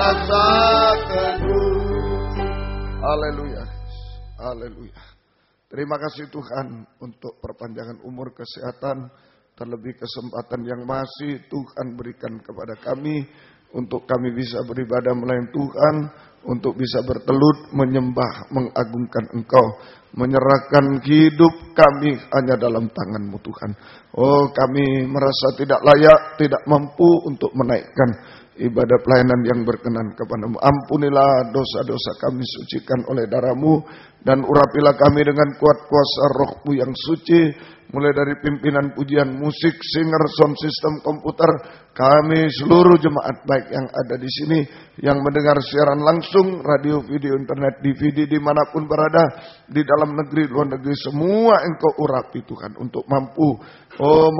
rasa teduh. Haleluya. Haleluya. Terima kasih Tuhan untuk perpanjangan umur, kesehatan, terlebih kesempatan yang masih Tuhan berikan kepada kami untuk kami bisa beribadah melayani Tuhan, untuk bisa bertelut, menyembah, mengagungkan Engkau, menyerahkan hidup kami hanya dalam tangan-Mu Tuhan. Oh, kami merasa tidak layak, tidak mampu untuk menaikkan ibadah pelayanan yang berkenan kepada-Mu. Ampunilah dosa-dosa kami, sucikan oleh darah-Mu, dan urapilah kami dengan kuat kuasa Roh-Mu yang suci, mulai dari pimpinan pujian, musik, singer, sound system, komputer, kami seluruh jemaat baik yang ada di sini, yang mendengar siaran langsung, radio, video, internet, DVD, dimanapun berada, di dalam negeri, luar negeri, semua Engkau urapi Tuhan, untuk mampu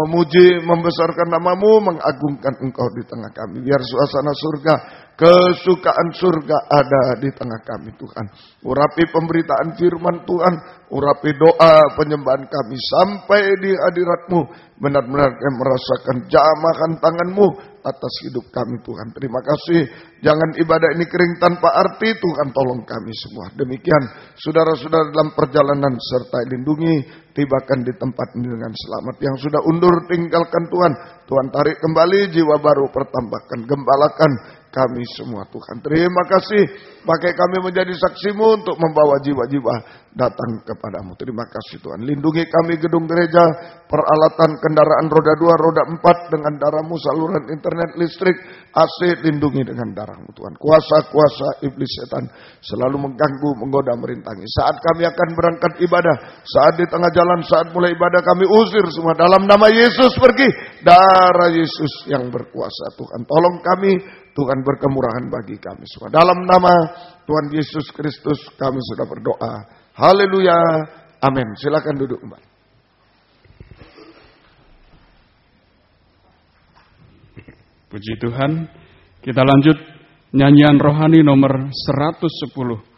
memuji, membesarkan nama-Mu, mengagungkan Engkau di tengah kami. Biar suasana surga, kesukaan surga ada di tengah kami Tuhan. Urapi pemberitaan firman Tuhan, urapi doa penyembahan kami sampai di hadirat-Mu. Benar-benar kami merasakan jamahan tangan-Mu atas hidup kami Tuhan. Terima kasih. Jangan ibadah ini kering tanpa arti. Tuhan tolong kami semua. Demikian saudara-saudara dalam perjalanan serta lindungi, tibakan di tempat ini dengan selamat. Yang sudah undur tinggalkan Tuhan. Tuhan tarik kembali, jiwa baru pertambahkan, gembalakan kami semua Tuhan. Terima kasih. Pakai kami menjadi saksi-Mu untuk membawa jiwa-jiwa datang kepada-Mu. Terima kasih Tuhan. Lindungi kami gedung gereja, peralatan kendaraan roda 2, roda 4 dengan darah-Mu, saluran internet, listrik, AC, lindungi dengan darah-Mu Tuhan. Kuasa-kuasa iblis setan selalu mengganggu, menggoda, merintangi. Saat kami akan berangkat ibadah, saat di tengah jalan, saat mulai ibadah, kami usir semua dalam nama Yesus pergi. Darah Yesus yang berkuasa Tuhan. Tolong kami, Tuhan berkemurahan bagi kami semua. Dalam nama Tuhan Yesus Kristus kami sudah berdoa. Haleluya. Amin. Silakan duduk kembali. Puji Tuhan. Kita lanjut nyanyian rohani nomor 110.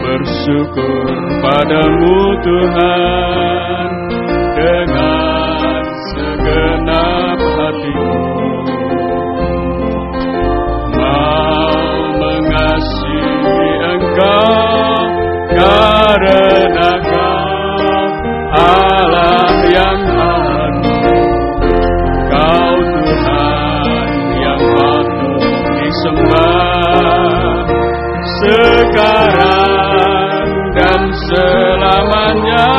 Bersyukur padamu Tuhan dengan segenap hatiku, mau mengasihi Engkau karena Kau Allah yang agung, Kau Tuhan yang patut disembah sekarang dan selamanya.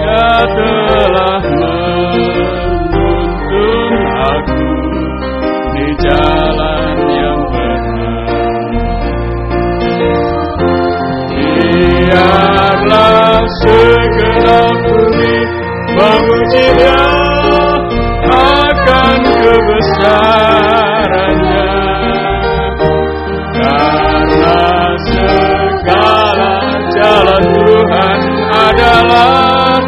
Ya telah menuntun aku di jalan yang benar. Biarlah segenap bumi memuji Dia akan kebesarannya, karena segala jalan Tuhan adalah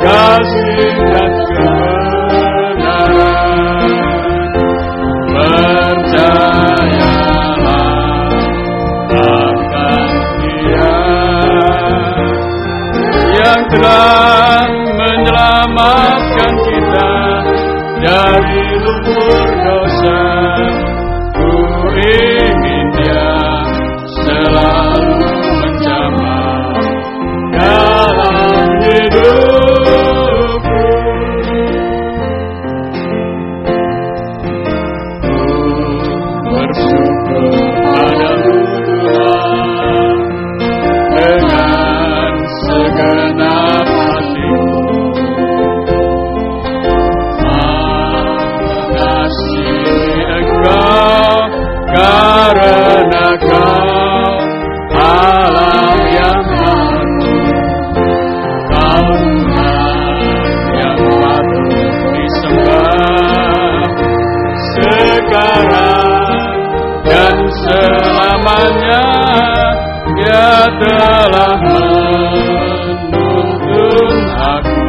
kasih dan kebenaran. Percayalah akan Dia yang telah menyelamatkan kita dari lumpur dosa. Ku ingin Dia selalu menjamah dalam hidupku. Ku bersyukur padamu Tuhan dengan segenap hatiku, mengasihi Engkau karena Kau Allah yang agung, Kau Tuhan yang patut disembah sekarang dan selamanya. Dia telah menuntun aku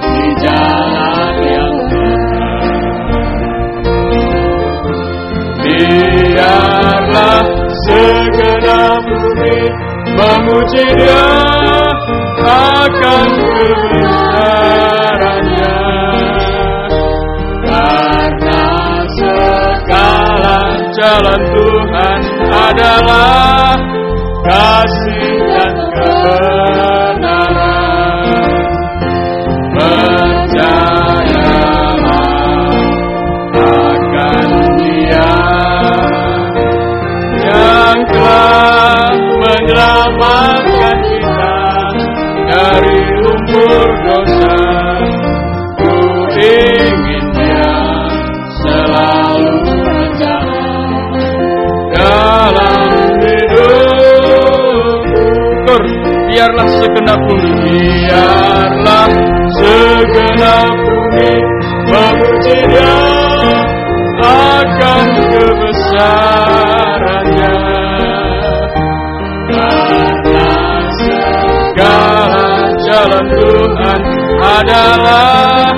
di jalan yang benar. memuji Dia akan kebenarannya. Karena segala jalan Tuhan adalah kasih dan kebenaran. Percayalah akan Dia yang telah menyelamatkan kita dari lumpur dosa. Ku ingin Dia selalu berjalan dalam hidupku. Biarlah segenap bumi, biarlah segenap bumi memuji Dia akan kebesarannya. Karena segala jalan Tuhan adalah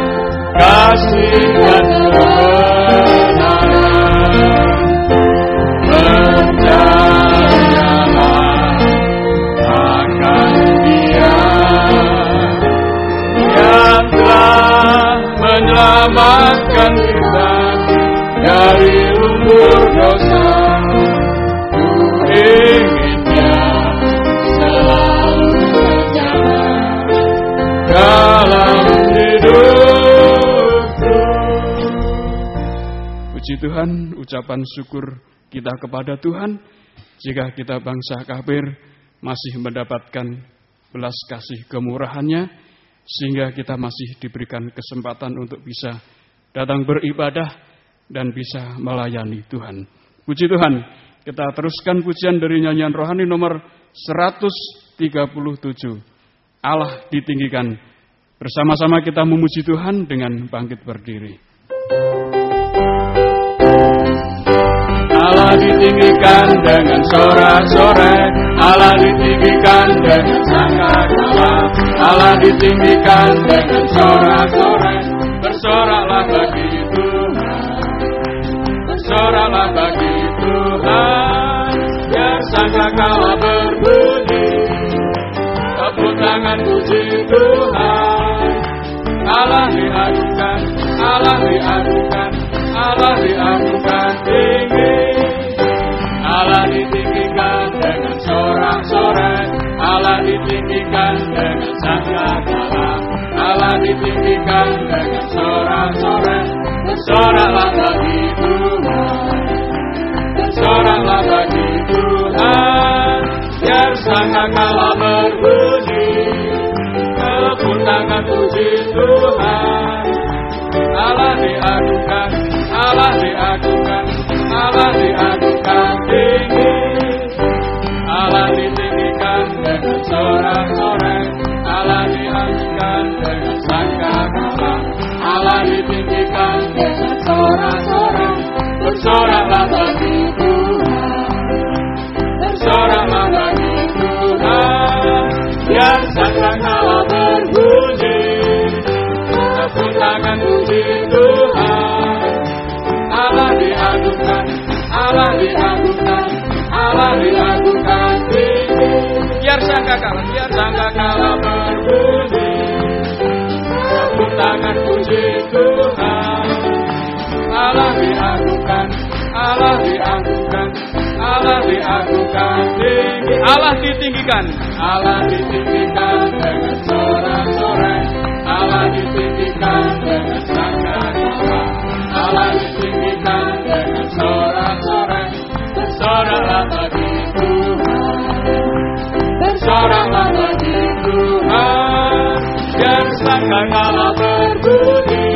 kasih dan kebenaran. Percayalah akan Dia yang telah menyelamatkan kita dari lumpur dosa. Ku ingin Dia selalu berjalan dalam hidupku. Puji Tuhan, ucapan syukur kita kepada Tuhan jika kita bangsa kafir masih mendapatkan belas kasih kemurahan-Nya, sehingga kita masih diberikan kesempatan untuk bisa datang beribadah dan bisa melayani Tuhan. Puji Tuhan, kita teruskan pujian dari nyanyian rohani nomor 137. Allah ditinggikan. Bersama-sama kita memuji Tuhan dengan bangkit berdiri. Allah ditinggikan dengan sorak-sorai, Allah ditinggikan dengan sangkakala, Allah ditinggikan dengan sorak-sorai. Bersoraklah bagi Tuhan, bersoraklah bagi Tuhan, biar sangkakala berbunyi, tepuk tangan puji Tuhan. Allah diadukan, Allah diadukan, Allah diadukan tinggi. Allah ditinggikan dengan sorak-sorai, Allah ditinggikan dengan sangkakala, Allah ditinggikan dengan sorak-sorai. Bersoraklah bagi Tuhan, bersoraklah bagi Tuhan, biar sangkakala berbunyi, tepuk tangan puji Tuhan. Allah diadukan, Allah diadukan, Allah diadukan tinggi. Allah ditinggikan dengan sorak-sorai, Allah diadukan dengan sangkakala, Allah ditinggikan dengan sorak-sorai. Bersoraklah bagi Tuhan, bersoraklah bagi Tuhan, biar sangkakala berbunyi, tepuk tangan puji Tuhan. Allah diadukan, Allah diadukan, Allah diadukan tinggi. Biar sangkakala berbunyi, tepuk tangan puji Tuhan. Allah diadukan, Allah diadukan, Allah diadukan tinggi. Allah ditinggikan, Allah ditinggikan dengan sorak-sorai, Allah ditinggikan dengan sangkakala, Allah ditinggikan dengan sorak-sorai. Bersoraklah bagi Tuhan, bersoraklah bagi Tuhan, biar sangkakala berbunyi,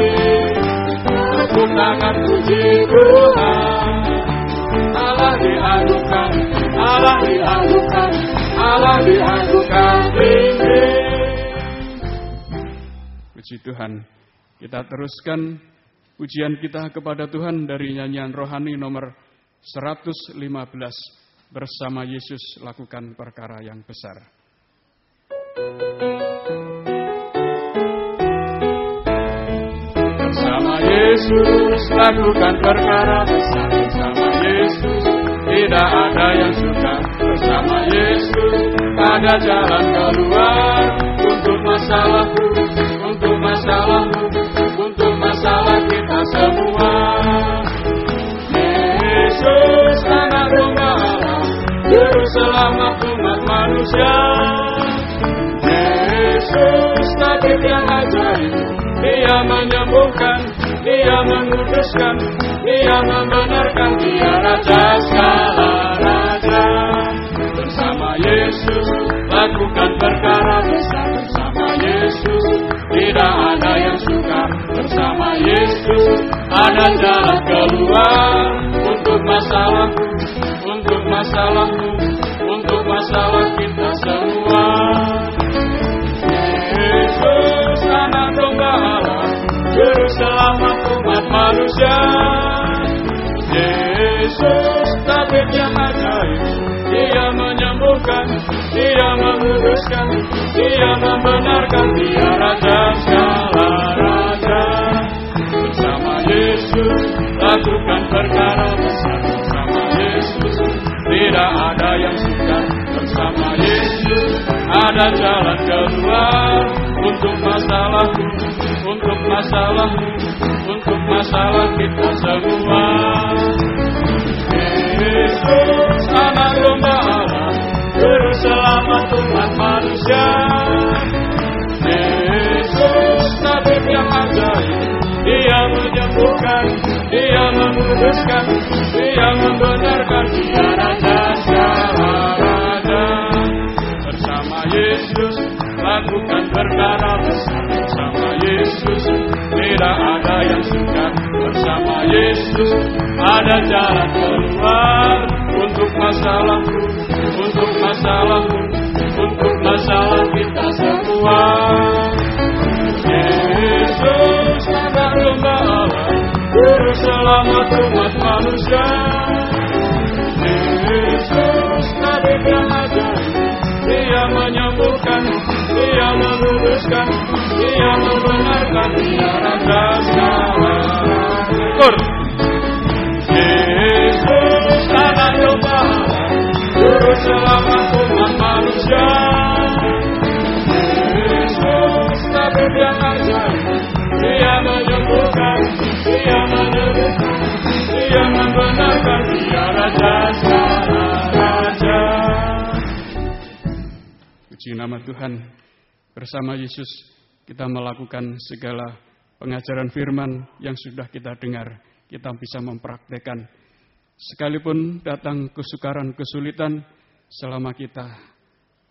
tepuk tangan puji Tuhan. Allah diadukan, Allah diadukan, Allah diadukan tinggi. Puji Tuhan, kita teruskan pujian kita kepada Tuhan dari nyanyian rohani nomor 115. Bersama Yesus lakukan perkara yang besar. Bersama Yesus lakukan perkara besar. Bersama Yesus tidak ada yang suka. Bersama Yesus ada jalan keluar untuk masalahku, untuk masalahmu, untuk masalah kita semua. Yesus anak domba Allah, juru selamat umat manusia. Yesus tabib yang ajaib, Dia menyembuhkan, Dia menguduskan, Dia membenarkan, Dia Raja segala raja. Bersama Yesus lakukan perkara besar, bersama Yesus tidak ada yang sukar, bersama Yesus ada jalan keluar untuk masalahku, untuk masalahmu, untuk masalah kita semua. Yesus anak domba Allah, juru selamat umat manusia. Yesus tabib yang ajaib, Dia menyembuhkan, Dia menguduskan, Dia membenarkan, Dia Raja segala raja. Bersama Yesus lakukan perkara besar, bersama Yesus tidak ada yang sukar, bersama Yesus ada jalan keluar untuk masalahku, untuk masalahmu, untuk masalah kita semua. Yesus anak domba Allah, juru selamat umat manusia. Yesus tabib yang ajaib, Dia menyembuhkan, Dia menguduskan, Dia membenarkan, Dia Raja segala raja. Bersama Yesus lakukan perkara besar, bersama Yesus tidak ada yang sukar, bersama Yesus ada jalan keluar untuk masalahku, untuk masalahmu, untuk masalah kita semua. Yesus anak domba Allah, juru selamat umat manusia. Yesus tabib yang ajaib, Dia menyembuhkan, Dia menguduskan, Dia membenarkan, Dia Raja segala raja. Yesus anak domba Allah, juru selamat umat manusia. Yesus tabib yang ajaib, Dia menyembuhkan, Dia menguduskan, Dia membenarkan, Dia Raja segala raja. Puji nama Tuhan. Bersama Yesus kita melakukan segala pengajaran firman yang sudah kita dengar. Kita bisa mempraktekkan. Sekalipun datang kesukaran, kesulitan, selama kita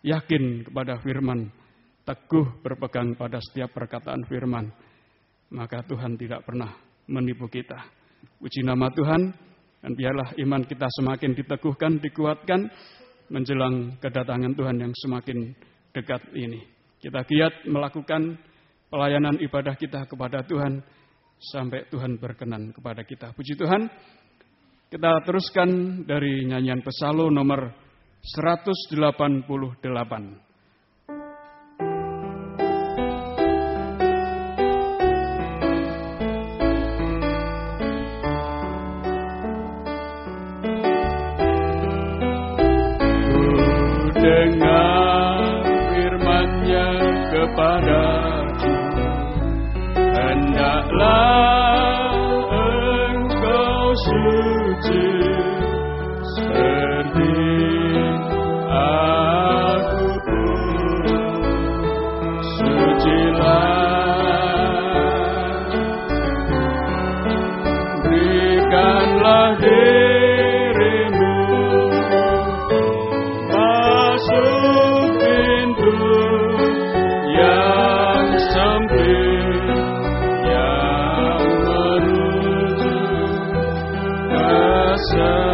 yakin kepada firman, teguh berpegang pada setiap perkataan firman, maka Tuhan tidak pernah menipu kita. Puji nama Tuhan, dan biarlah iman kita semakin diteguhkan, dikuatkan, menjelang kedatangan Tuhan yang semakin dekat ini. Kita giat melakukan pelayanan ibadah kita kepada Tuhan, sampai Tuhan berkenan kepada kita. Puji Tuhan. Kita teruskan dari nyanyian Psalm nomor 188. Dengar firman-Nya kepadaku, hendaklah engkau suci seperti aku pun. Sucilah, berikanlah dirimu masuk pintu yang sempit, yang menuju kesempurnaan.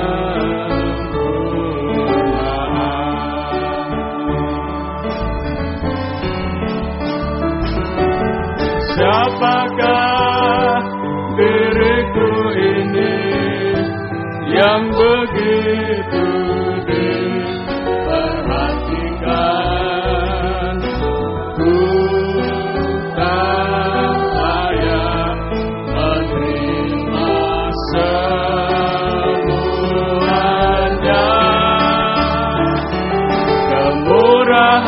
Siapakah diriku ini yang begitu diperhatikan? Ku tak layak menerima semuanya. Kemurahan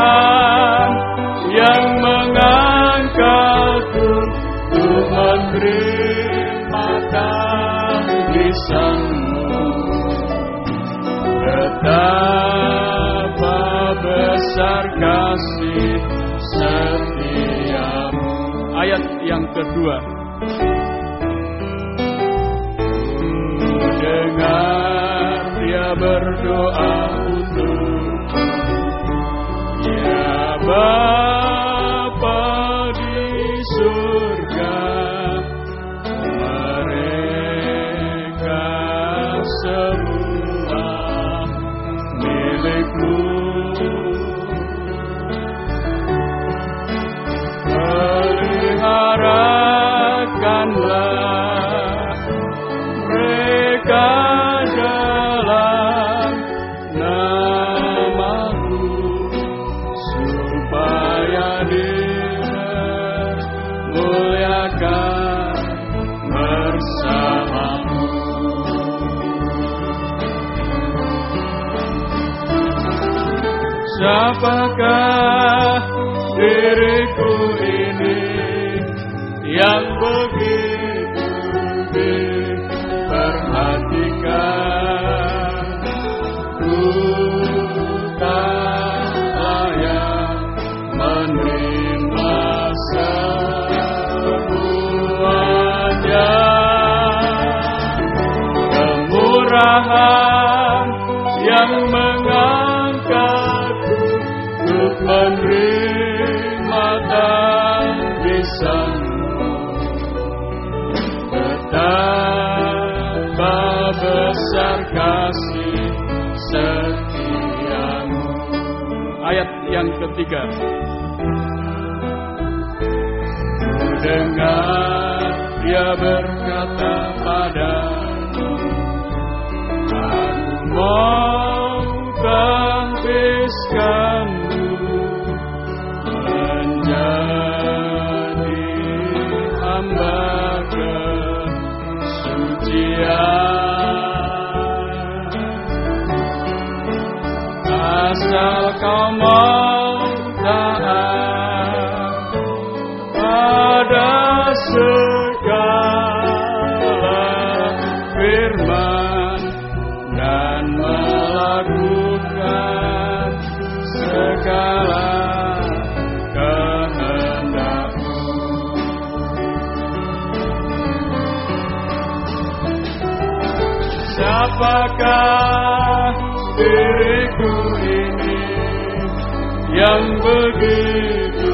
lisanmu. Betapa besar kasih setiamu. Ayat yang kedua. Dengar dia berdoa untukku, ya Bapa di surga, mereka semua milikmu. Peliharakanlah mereka dalam nama-Mu, supaya dimuliakan bersama-Mu. Siapakah diriku ini yang begitu diperhatikan? Ku tak layak menerima semuanya. Kemurahan yang mengangkatku untuk menerima tangisan-Mu. Betapa besar kasih setiamu. Ayat yang ketiga. Dengar dia berkata padaku, aku mau tampilkanmu menjadi hamba kesucian. Asal kau mau taat pada segala firman dan melakukan segala kehendak-Mu. Siapakah diriku ini yang begitu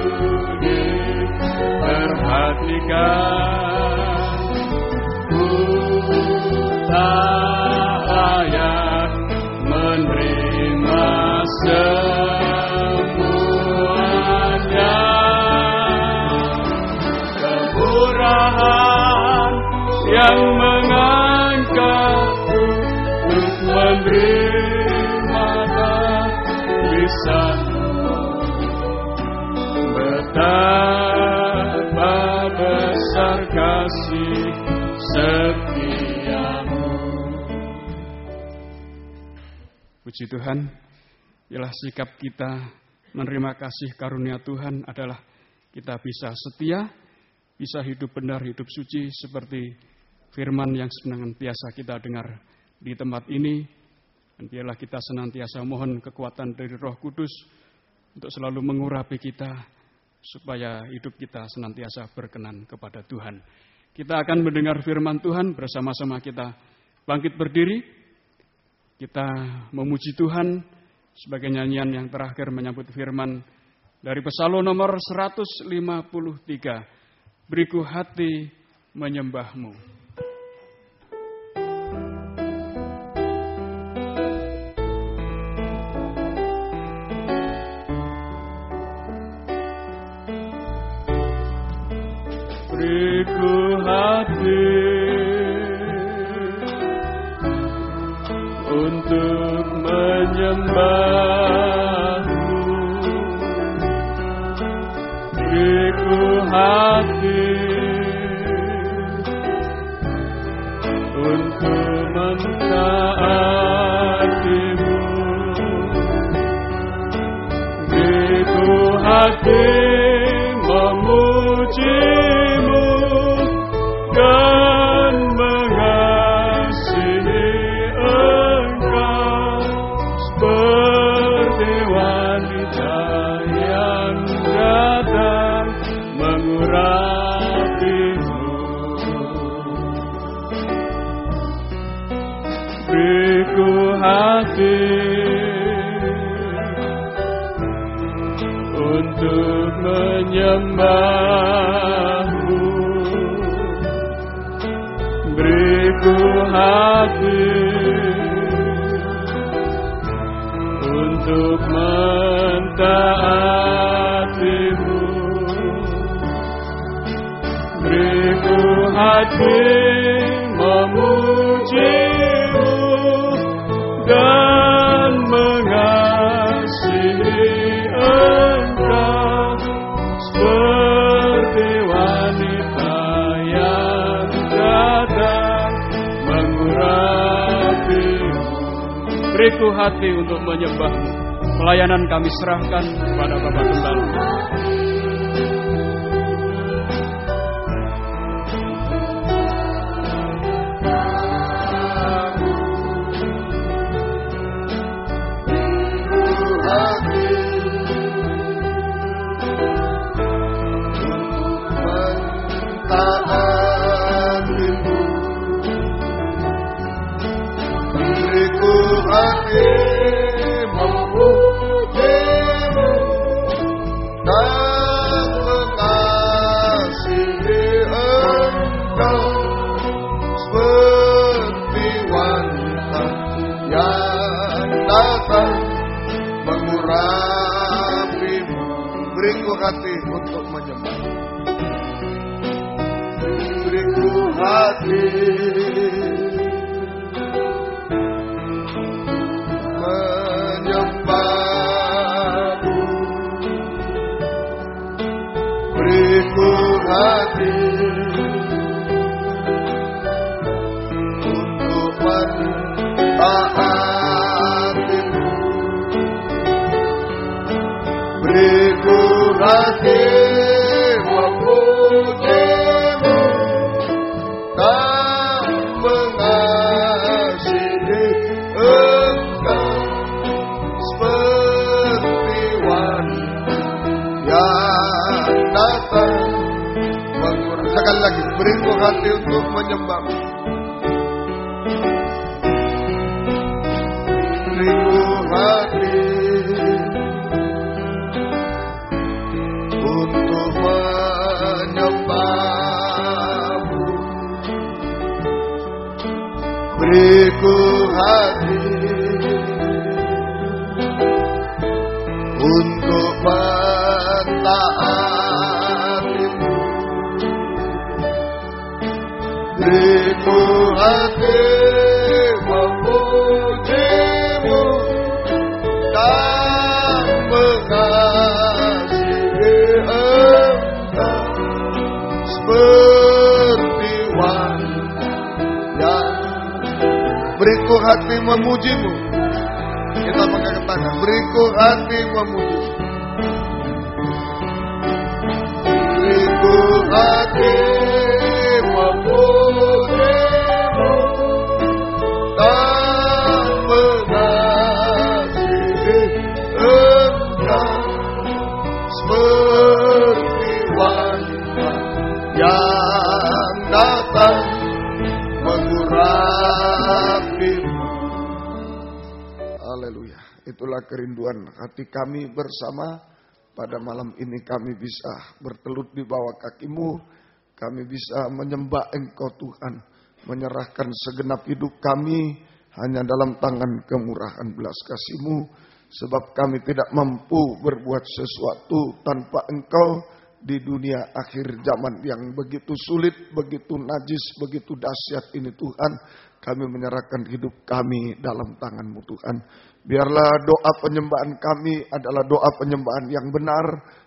diperhatikan? Ku tak layak menerima semuanya. Kemurahan yang mengangkatku untuk menerima tangisan-Mu. Betapa besar kasih setiamu. Puji Tuhan, ialah sikap kita menerima kasih karunia Tuhan adalah kita bisa setia, bisa hidup benar, hidup suci seperti firman yang senantiasa kita dengar di tempat ini. Dan biarlah kita senantiasa mohon kekuatan dari Roh Kudus untuk selalu mengurapi kita supaya hidup kita senantiasa berkenan kepada Tuhan. Kita akan mendengar firman Tuhan bersama-sama, kita bangkit berdiri. Kita memuji Tuhan sebagai nyanyian yang terakhir menyambut firman dari Psalm nomor 153. Beriku hati menyembah-Mu. Beriku hati untuk menyembah-Mu. Beriku hati untuk mentaati-Mu. Beriku hati memuji-Mu dan mengasihi. beriku hati untuk menyembah-Mu. Beriku hati untuk mentaati-Mu. Beriku hati memuji-Mu dan mengasihi Engkau seperti wanita yang datang mengurapi-Mu. Beriku hati untuk menyembah-Mu. Pelayanan kami serahkan kepada Bapak Gembala. Hati untuk menyembah. Beriku hati menyembah-Mu. Beriku hati untuk mentaati-Mu. Beriku hati memuji-Mu dan mengasihi Engkau seperti wanita yang datang mengurapi. Sekali lagi, beriku hati untuk menyembah-Mu. Beriku hati untuk menyembah-Mu. Beriku hati untuk mentaati-Mu. Beriku hati memuji-Mu dan mengasihi Engkau seperti wanita yang. Beriku hati memuji-Mu. Kita mengangkat tangan. Beriku hati memuji-Mu. Beriku hati memuji-Mu dan mengasihi Engkau seperti wanita yang datang mengurapi-Mu. Haleluya. Itulah kerinduan hati kami bersama. Pada malam ini kami bisa bertelut di bawah kaki-Mu. Kami bisa menyembah Engkau Tuhan. Menyerahkan segenap hidup kami hanya dalam tangan kemurahan belas kasih-Mu. Sebab kami tidak mampu berbuat sesuatu tanpa Engkau di dunia akhir zaman yang begitu sulit, begitu najis, begitu dahsyat ini Tuhan. Kami menyerahkan hidup kami dalam tangan-Mu Tuhan. Biarlah doa penyembahan kami adalah doa penyembahan yang benar,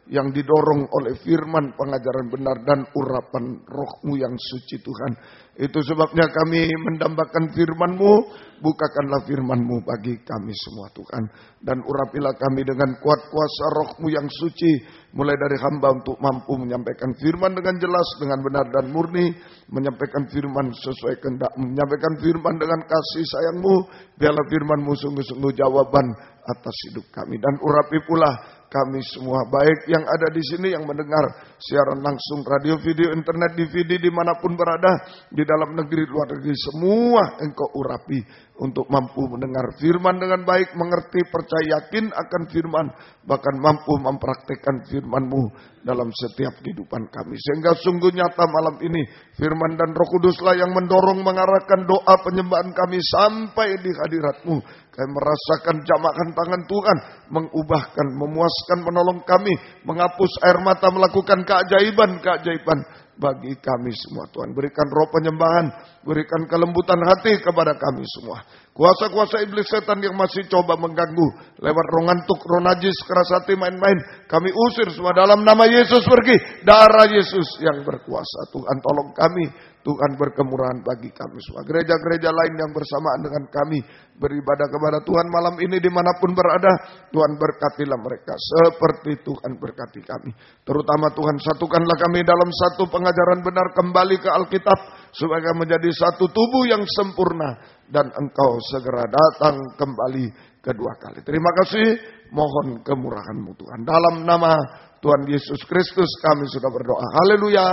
yang didorong oleh firman pengajaran benar dan urapan Roh-Mu yang suci Tuhan. Itu sebabnya kami mendambakan firman-Mu, bukakanlah firman-Mu bagi kami semua Tuhan. Dan urapilah kami dengan kuat kuasa Roh-Mu yang suci, mulai dari hamba untuk mampu menyampaikan firman dengan jelas, dengan benar dan murni, menyampaikan firman sesuai kehendak-Mu, menyampaikan firman dengan kasih sayang-Mu. Biarlah firman-Mu sungguh-sungguh jawaban atas hidup kami. Dan urapi pula kami semua, baik yang ada di sini, yang mendengar siaran langsung, radio, video, internet, DVD, dimanapun berada, di dalam negeri, luar negeri, semua Engkau urapi untuk mampu mendengar firman dengan baik, mengerti, percaya, yakin akan firman, bahkan mampu mempraktikkan firman-Mu dalam setiap kehidupan kami. Sehingga sungguh nyata malam ini, firman dan Roh Kuduslah yang mendorong, mengarahkan doa penyembahan kami sampai di hadirat-Mu. Kami merasakan jamakan tangan Tuhan, mengubahkan, memuaskan, menolong kami, menghapus air mata, melakukan keajaiban-keajaiban bagi kami semua. Tuhan, berikan roh penyembahan, berikan kelembutan hati kepada kami semua. Kuasa-kuasa iblis setan yang masih coba mengganggu lewat roh ngantuk, roh najis, keras hati, main-main, kami usir semua dalam nama Yesus. Pergi, darah Yesus yang berkuasa. Tuhan, tolong kami. Tuhan, berkemurahan bagi kami semua. Gereja-gereja lain yang bersamaan dengan kami beribadah kepada Tuhan malam ini dimanapun berada, Tuhan berkatilah mereka seperti Tuhan berkati kami. Terutama Tuhan, satukanlah kami dalam satu pengajaran benar, kembali ke Alkitab supaya menjadi satu tubuh yang sempurna, dan Engkau segera datang kembali kedua kali. Terima kasih, mohon kemurahan-Mu Tuhan. Dalam nama Tuhan Yesus Kristus kami sudah berdoa. Haleluya,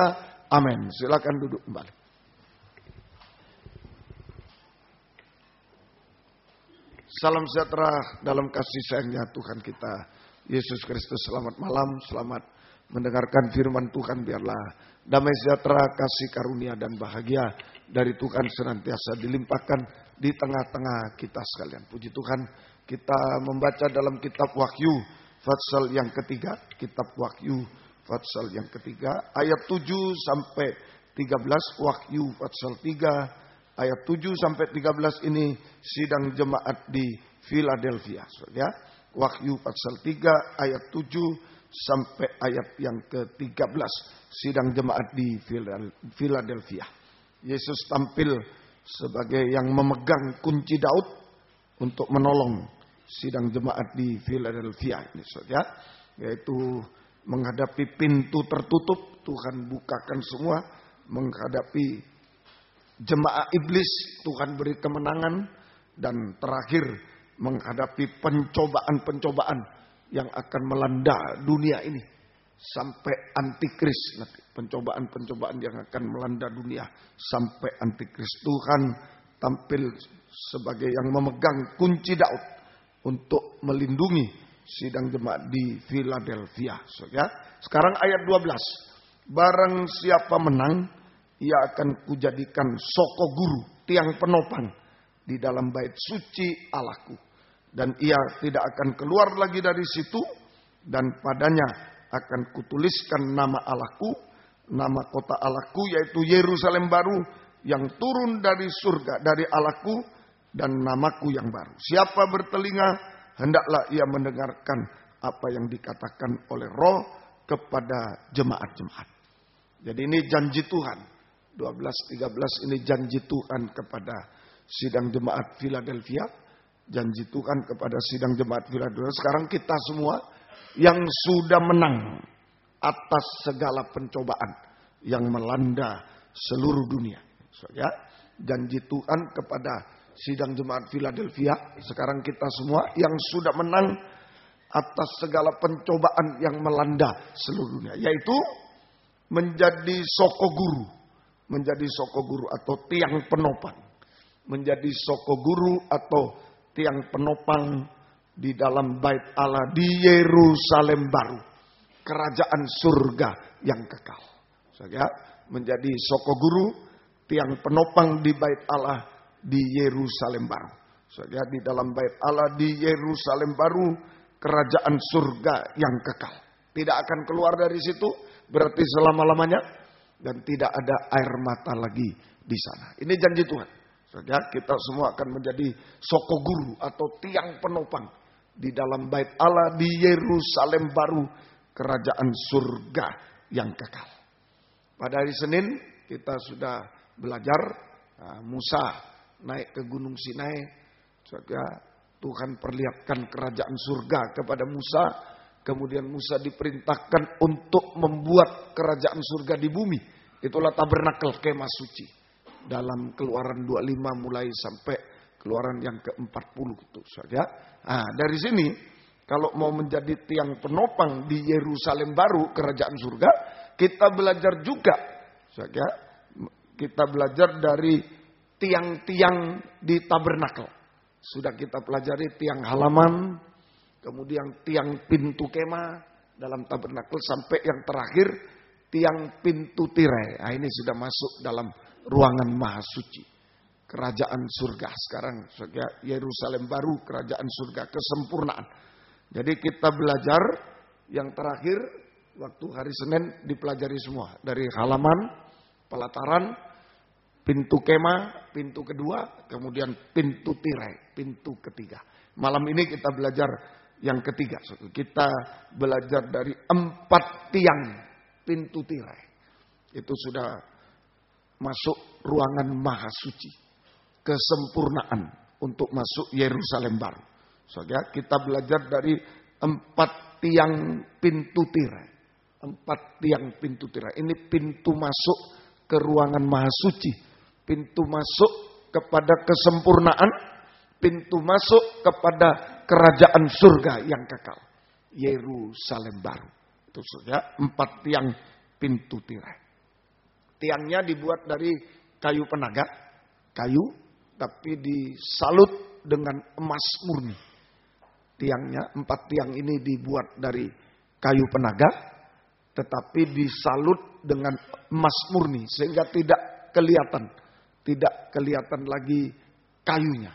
amin. Silakan duduk kembali. Salam sejahtera dalam kasih sayangnya Tuhan kita Yesus Kristus. Selamat malam, selamat mendengarkan firman Tuhan. Biarlah damai sejahtera, kasih karunia dan bahagia dari Tuhan senantiasa dilimpahkan di tengah-tengah kita sekalian. Puji Tuhan, kita membaca dalam kitab Wahyu pasal yang ketiga. Kitab Wahyu pasal yang ketiga, ayat 7 sampai 13. Wahyu pasal 3 ayat 7 sampai 13 ini sidang jemaat di Philadelphia. Ya. Wahyu pasal 3 ayat 7 sampai ayat yang ke-13. Sidang jemaat di Philadelphia. Yesus tampil sebagai yang memegang kunci Daud untuk menolong sidang jemaat di Philadelphia ini, ya. Yaitu menghadapi pintu tertutup, Tuhan bukakan semua. Menghadapi jemaat iblis, Tuhan beri kemenangan. Dan terakhir, menghadapi pencobaan-pencobaan yang akan melanda dunia ini. Sampai antikris nanti. Pencobaan-pencobaan yang akan melanda dunia. Sampai antikris. Tuhan tampil sebagai yang memegang kunci Daud. Untuk melindungi sidang jemaat di Philadelphia. Ya. Sekarang ayat 12. Barang siapa menang, ia akan kujadikan soko guru, tiang penopang di dalam bait suci Allahku. Dan ia tidak akan keluar lagi dari situ. Dan padanya akan kutuliskan nama Allahku, nama kota Allahku, yaitu Yerusalem baru, yang turun dari surga, dari Allahku, dan namaku yang baru. Siapa bertelinga, hendaklah ia mendengarkan apa yang dikatakan oleh Roh kepada jemaat-jemaat. Jadi ini janji Tuhan. 12-13 ini janji Tuhan kepada sidang jemaat Philadelphia. Janji Tuhan kepada sidang jemaat Philadelphia. Sekarang kita semua yang sudah menang atas segala pencobaan yang melanda seluruh dunia. Ya, janji Tuhan kepada sidang jemaat Philadelphia. Sekarang kita semua yang sudah menang atas segala pencobaan yang melanda seluruh dunia. Yaitu menjadi soko guru. Menjadi soko guru atau tiang penopang. Menjadi soko guru atau tiang penopang di dalam bait Allah di Yerusalem baru. Kerajaan surga yang kekal. Ya, menjadi soko guru, tiang penopang di bait Allah di Yerusalem baru. Ya, di dalam bait Allah di Yerusalem baru, kerajaan surga yang kekal. Tidak akan keluar dari situ, berarti selama-lamanya. Dan tidak ada air mata lagi di sana. Ini janji Tuhan. Ya, kita semua akan menjadi soko guru atau tiang penopang di dalam bait Allah di Yerusalem baru, kerajaan surga yang kekal. Pada hari Senin kita sudah belajar Musa naik ke Gunung Sinai. Tuhan perlihatkan kerajaan surga kepada Musa. Kemudian Musa diperintahkan untuk membuat kerajaan surga di bumi. Itulah tabernakel, kemah suci. Dalam Keluaran 25 mulai sampai Keluaran yang ke-40 itu saja. Nah, dari sini Kalau mau menjadi tiang penopang di Yerusalem baru, kerajaan surga, kita belajar juga. Kita belajar dari tiang-tiang di tabernakel. Sudah kita pelajari tiang halaman, kemudian tiang pintu kemah dalam tabernakel, sampai yang terakhir tiang pintu tirai. Nah, ini sudah masuk dalam ruangan maha suci. Kerajaan surga sekarang, Yerusalem baru, kerajaan surga, kesempurnaan. Jadi kita belajar yang terakhir waktu hari Senin dipelajari semua. Dari halaman, pelataran, pintu kemah, pintu kedua, kemudian pintu tirai, pintu ketiga. Malam ini kita belajar yang ketiga. Kita belajar dari 4 tiang pintu tirai. Itu sudah masuk ruangan maha suci. Kesempurnaan untuk masuk Yerusalem baru. Kita belajar dari 4 tiang pintu tirai. 4 tiang pintu tirai. Ini pintu masuk ke ruangan maha suci. Pintu masuk kepada kesempurnaan. Pintu masuk kepada kerajaan surga yang kekal. Yerusalem baru. Itu 4 tiang pintu tirai. Tiangnya dibuat dari kayu penaga. Kayu. Tapi disalut dengan emas murni. Tiangnya, 4 tiang ini dibuat dari kayu penaga, tetapi disalut dengan emas murni, sehingga tidak kelihatan lagi kayunya.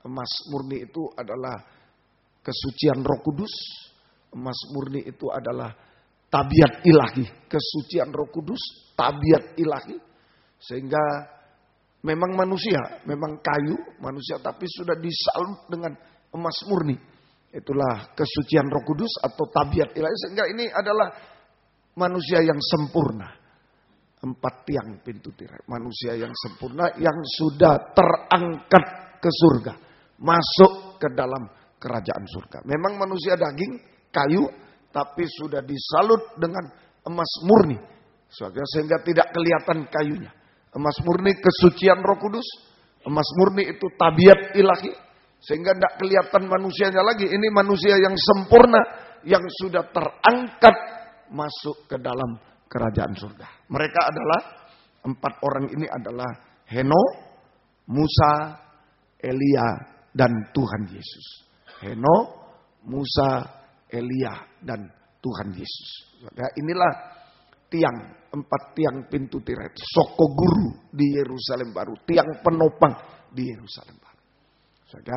Emas murni itu adalah kesucian Roh Kudus. Emas murni itu adalah tabiat ilahi, kesucian Roh Kudus, tabiat ilahi, sehingga memang manusia, memang kayu manusia, tapi sudah disalut dengan emas murni. Itulah kesucian Roh Kudus atau tabiat ilahi, sehingga ini adalah manusia yang sempurna. 4 tiang pintu tirai, manusia yang sempurna yang sudah terangkat ke surga, masuk ke dalam kerajaan surga. Memang manusia daging, kayu, tapi sudah disalut dengan emas murni, sehingga tidak kelihatan kayunya. Emas murni kesucian Roh Kudus. Emas murni itu tabiat ilahi. Sehingga tidak kelihatan manusianya lagi. Ini manusia yang sempurna. Yang sudah terangkat masuk ke dalam kerajaan surga. Mereka adalah 4 orang ini adalah Henokh, Musa, Elia, dan Tuhan Yesus. Henokh, Musa, Elia, dan Tuhan Yesus. Inilah 4 tiang pintu tirai. Soko guru di Yerusalem baru. Tiang penopang di Yerusalem baru.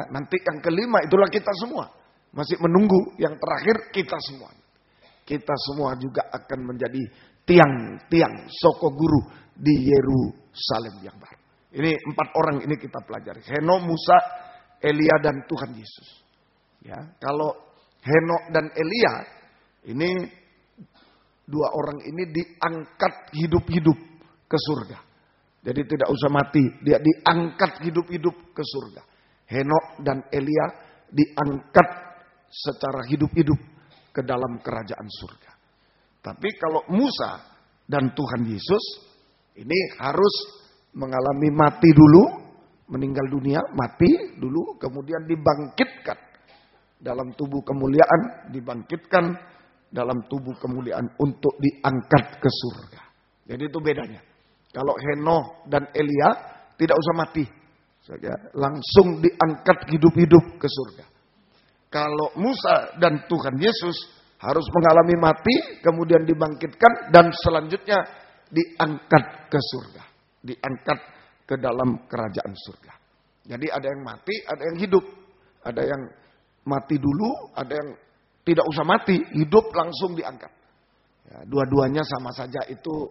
Nanti yang kelima itulah kita semua. Masih menunggu yang terakhir kita semua. Kita semua juga akan menjadi tiang-tiang soko guru di Yerusalem yang baru. Ini 4 orang ini kita pelajari. Henokh, Musa, Elia, dan Tuhan Yesus. Ya, kalau Henokh dan Elia ini 2 orang ini diangkat hidup-hidup ke surga. Jadi tidak usah mati, dia diangkat hidup-hidup ke surga. Henokh dan Elia diangkat secara hidup-hidup ke dalam kerajaan surga. Tapi kalau Musa dan Tuhan Yesus ini harus mengalami mati dulu, meninggal dunia, mati dulu, kemudian dibangkitkan dalam tubuh kemuliaan, dibangkitkan dalam tubuh kemuliaan untuk diangkat ke surga. Jadi itu bedanya. Kalau Henokh dan Elia tidak usah mati, langsung diangkat hidup-hidup ke surga. Kalau Musa dan Tuhan Yesus harus mengalami mati, kemudian dibangkitkan, dan selanjutnya diangkat ke surga. Diangkat ke dalam kerajaan surga. Jadi ada yang mati, ada yang hidup. Ada yang mati dulu, ada yang tidak usah mati, hidup langsung diangkat. Ya, dua-duanya sama saja, itu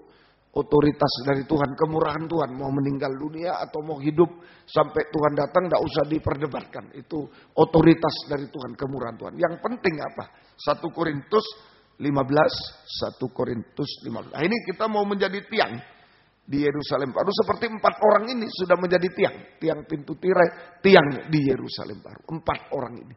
otoritas dari Tuhan, kemurahan Tuhan. Mau meninggal dunia atau mau hidup sampai Tuhan datang, tidak usah diperdebatkan. Itu otoritas dari Tuhan, kemurahan Tuhan. Yang penting apa? 1 Korintus 15. Nah, ini kita mau menjadi tiang di Yerusalem baru. Seperti 4 orang ini sudah menjadi tiang. Tiang pintu tirai, tiang di Yerusalem baru. 4 orang ini.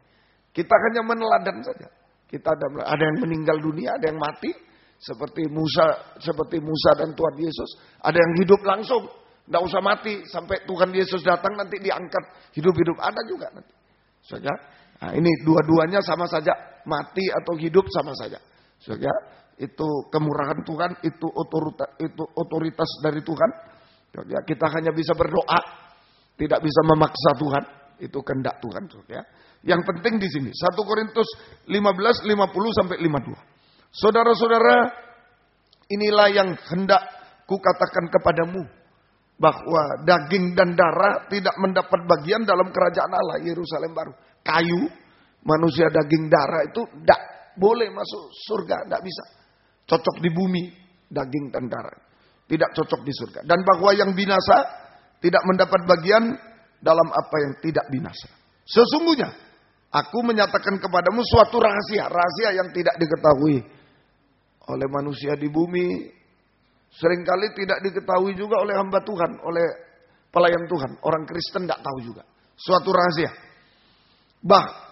Kita hanya meneladan saja. Kita ada yang meninggal dunia, ada yang mati. Seperti Musa dan Tuhan Yesus. Ada yang hidup langsung. Tidak usah mati sampai Tuhan Yesus datang nanti diangkat hidup-hidup. Ada juga nanti. Saudara, nah ini dua-duanya sama saja, mati atau hidup sama saja. Saudara, itu kemurahan Tuhan, itu otoritas dari Tuhan. Saudara, kita hanya bisa berdoa, tidak bisa memaksa Tuhan, itu kehendak Tuhan. Saudara. Yang penting di sini 1 Korintus 15 50 sampai 52. Saudara-saudara, inilah yang hendak kukatakan kepadamu, bahwa daging dan darah tidak mendapat bagian dalam kerajaan Allah, Yerusalem baru. Kayu, manusia daging darah itu tidak boleh masuk surga, tidak bisa. Cocok di bumi, daging dan darah. Tidak cocok di surga. Dan bahwa yang binasa tidak mendapat bagian dalam apa yang tidak binasa. Sesungguhnya, aku menyatakan kepadamu suatu rahasia. Rahasia yang tidak diketahui oleh manusia di bumi. Seringkali tidak diketahui juga oleh hamba Tuhan, oleh pelayan Tuhan. Orang Kristen tidak tahu juga. Suatu rahasia.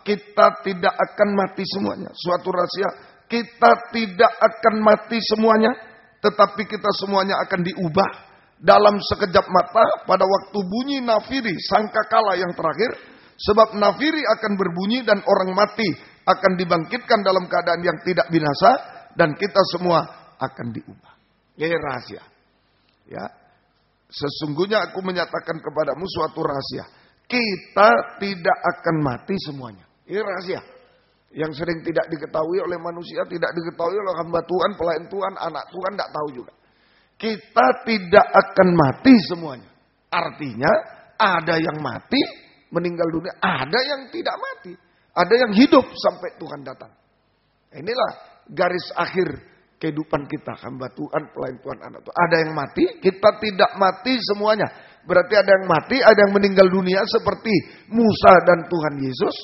Kita tidak akan mati semuanya. Suatu rahasia. Kita tidak akan mati semuanya. Tetapi kita semuanya akan diubah dalam sekejap mata pada waktu bunyi nafiri sangkakala yang terakhir. Sebab nafiri akan berbunyi dan orang mati akan dibangkitkan dalam keadaan yang tidak binasa. Dan kita semua akan diubah. Ini rahasia. Ya, sesungguhnya aku menyatakan kepadamu suatu rahasia. Kita tidak akan mati semuanya. Ini rahasia. Yang sering tidak diketahui oleh manusia, tidak diketahui oleh hamba Tuhan, pelayan Tuhan, anak Tuhan, tidak tahu juga. Kita tidak akan mati semuanya. Artinya ada yang mati, meninggal dunia. Ada yang tidak mati. Ada yang hidup sampai Tuhan datang. Inilah garis akhir kehidupan kita. Hamba Tuhan, pelayan Tuhan, anak Tuhan. Ada yang mati, kita tidak mati semuanya. Berarti ada yang mati, ada yang meninggal dunia seperti Musa dan Tuhan Yesus.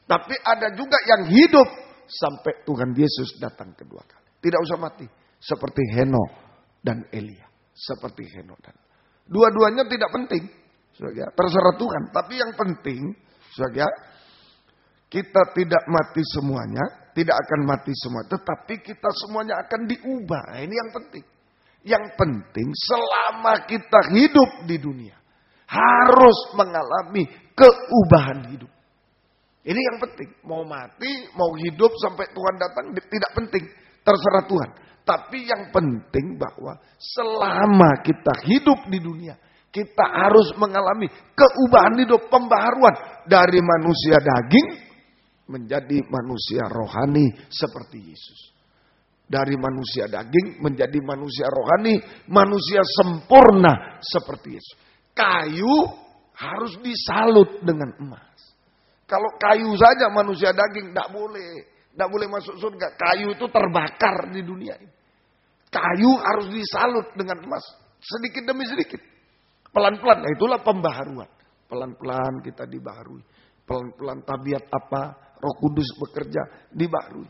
Tapi ada juga yang hidup sampai Tuhan Yesus datang kedua kali. Tidak usah mati. Seperti Henokh dan Elia. Seperti Henokh dan dua-duanya tidak penting. Saudara, terserah Tuhan. Tapi yang penting, saudara, kita tidak mati semuanya, tidak akan mati semua. Tetapi kita semuanya akan diubah. Nah, ini yang penting. Yang penting selama kita hidup di dunia, harus mengalami keubahan hidup. Ini yang penting. Mau mati, mau hidup sampai Tuhan datang, tidak penting. Terserah Tuhan. Tapi yang penting bahwa selama kita hidup di dunia, kita harus mengalami keubahan hidup, pembaharuan. Dari manusia daging menjadi manusia rohani seperti Yesus. Dari manusia daging menjadi manusia rohani, manusia sempurna seperti Yesus. Kayu harus disalut dengan emas. Kalau kayu saja manusia daging tidak boleh masuk surga. Kayu itu terbakar di dunia ini. Kayu harus disalut dengan emas, sedikit demi sedikit. Pelan-pelan, nah itulah pembaharuan. Pelan-pelan kita dibaharui. Pelan-pelan tabiat apa, Roh Kudus bekerja, dibaharui.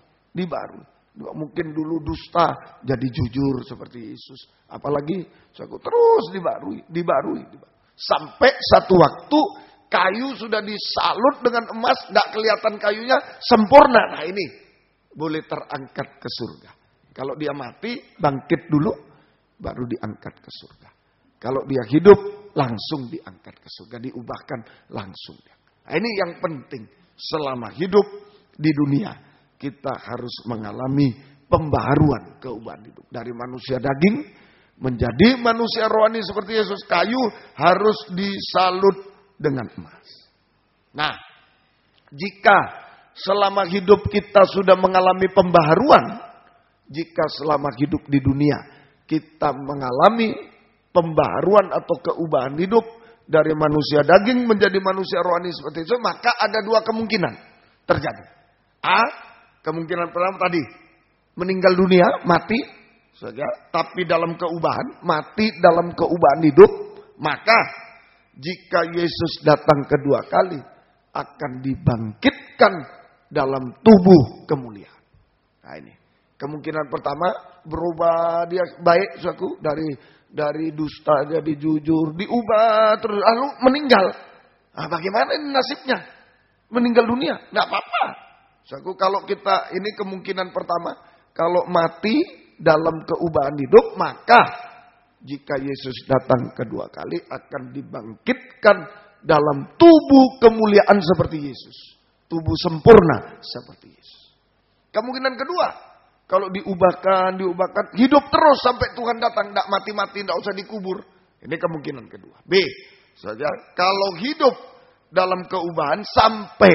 Mungkin dulu dusta, jadi jujur seperti Yesus. Apalagi, terus dibaharui. Sampai satu waktu, kayu sudah disalut dengan emas, tidak kelihatan kayunya, sempurna. Nah ini, boleh terangkat ke surga. Kalau dia mati, bangkit dulu, baru diangkat ke surga. Kalau dia hidup, langsung diangkat ke surga, diubahkan langsung. Nah, ini yang penting, selama hidup di dunia, kita harus mengalami pembaharuan keubahan hidup. Dari manusia daging, menjadi manusia rohani seperti Yesus. Kayu harus disalut dengan emas. Nah, jika selama hidup kita sudah mengalami pembaharuan, jika selama hidup di dunia kita mengalami pembaharuan atau keubahan hidup dari manusia daging menjadi manusia rohani seperti itu, maka ada dua kemungkinan terjadi. A, kemungkinan pertama tadi, meninggal dunia, mati, tapi dalam keubahan, mati dalam keubahan hidup, maka jika Yesus datang kedua kali, akan dibangkitkan dalam tubuh kemuliaan. Nah ini, kemungkinan pertama, berubah dia baik, saudaraku, dari dusta jadi jujur, diubah terus, lalu meninggal. Nah, bagaimana ini nasibnya? Meninggal dunia, nggak apa-apa. Saudaraku, kalau kita, ini kemungkinan pertama, kalau mati dalam keubahan hidup, maka jika Yesus datang kedua kali akan dibangkitkan dalam tubuh kemuliaan seperti Yesus. Tubuh sempurna seperti Yesus. Kemungkinan kedua, kalau diubahkan, hidup terus sampai Tuhan datang, tidak mati-mati, tidak usah dikubur. Ini kemungkinan kedua. B, saja kalau hidup dalam keubahan sampai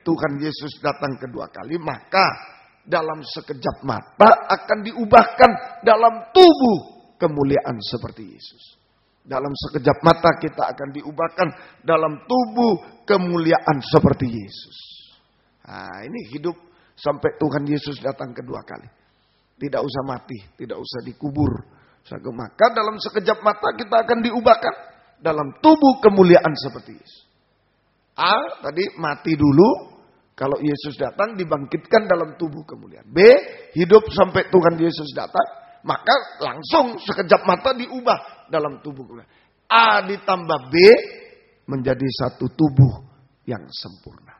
Tuhan Yesus datang kedua kali, maka dalam sekejap mata akan diubahkan dalam tubuh kemuliaan seperti Yesus. Dalam sekejap mata kita akan diubahkan dalam tubuh kemuliaan seperti Yesus. Nah, ini hidup sampai Tuhan Yesus datang kedua kali. Tidak usah mati, tidak usah dikubur. Maka dalam sekejap mata kita akan diubahkan dalam tubuh kemuliaan seperti Yesus. A, tadi mati dulu. Kalau Yesus datang dibangkitkan dalam tubuh kemuliaan. B, hidup sampai Tuhan Yesus datang. Maka langsung sekejap mata diubah dalam tubuh kemuliaan. A ditambah B menjadi satu tubuh yang sempurna.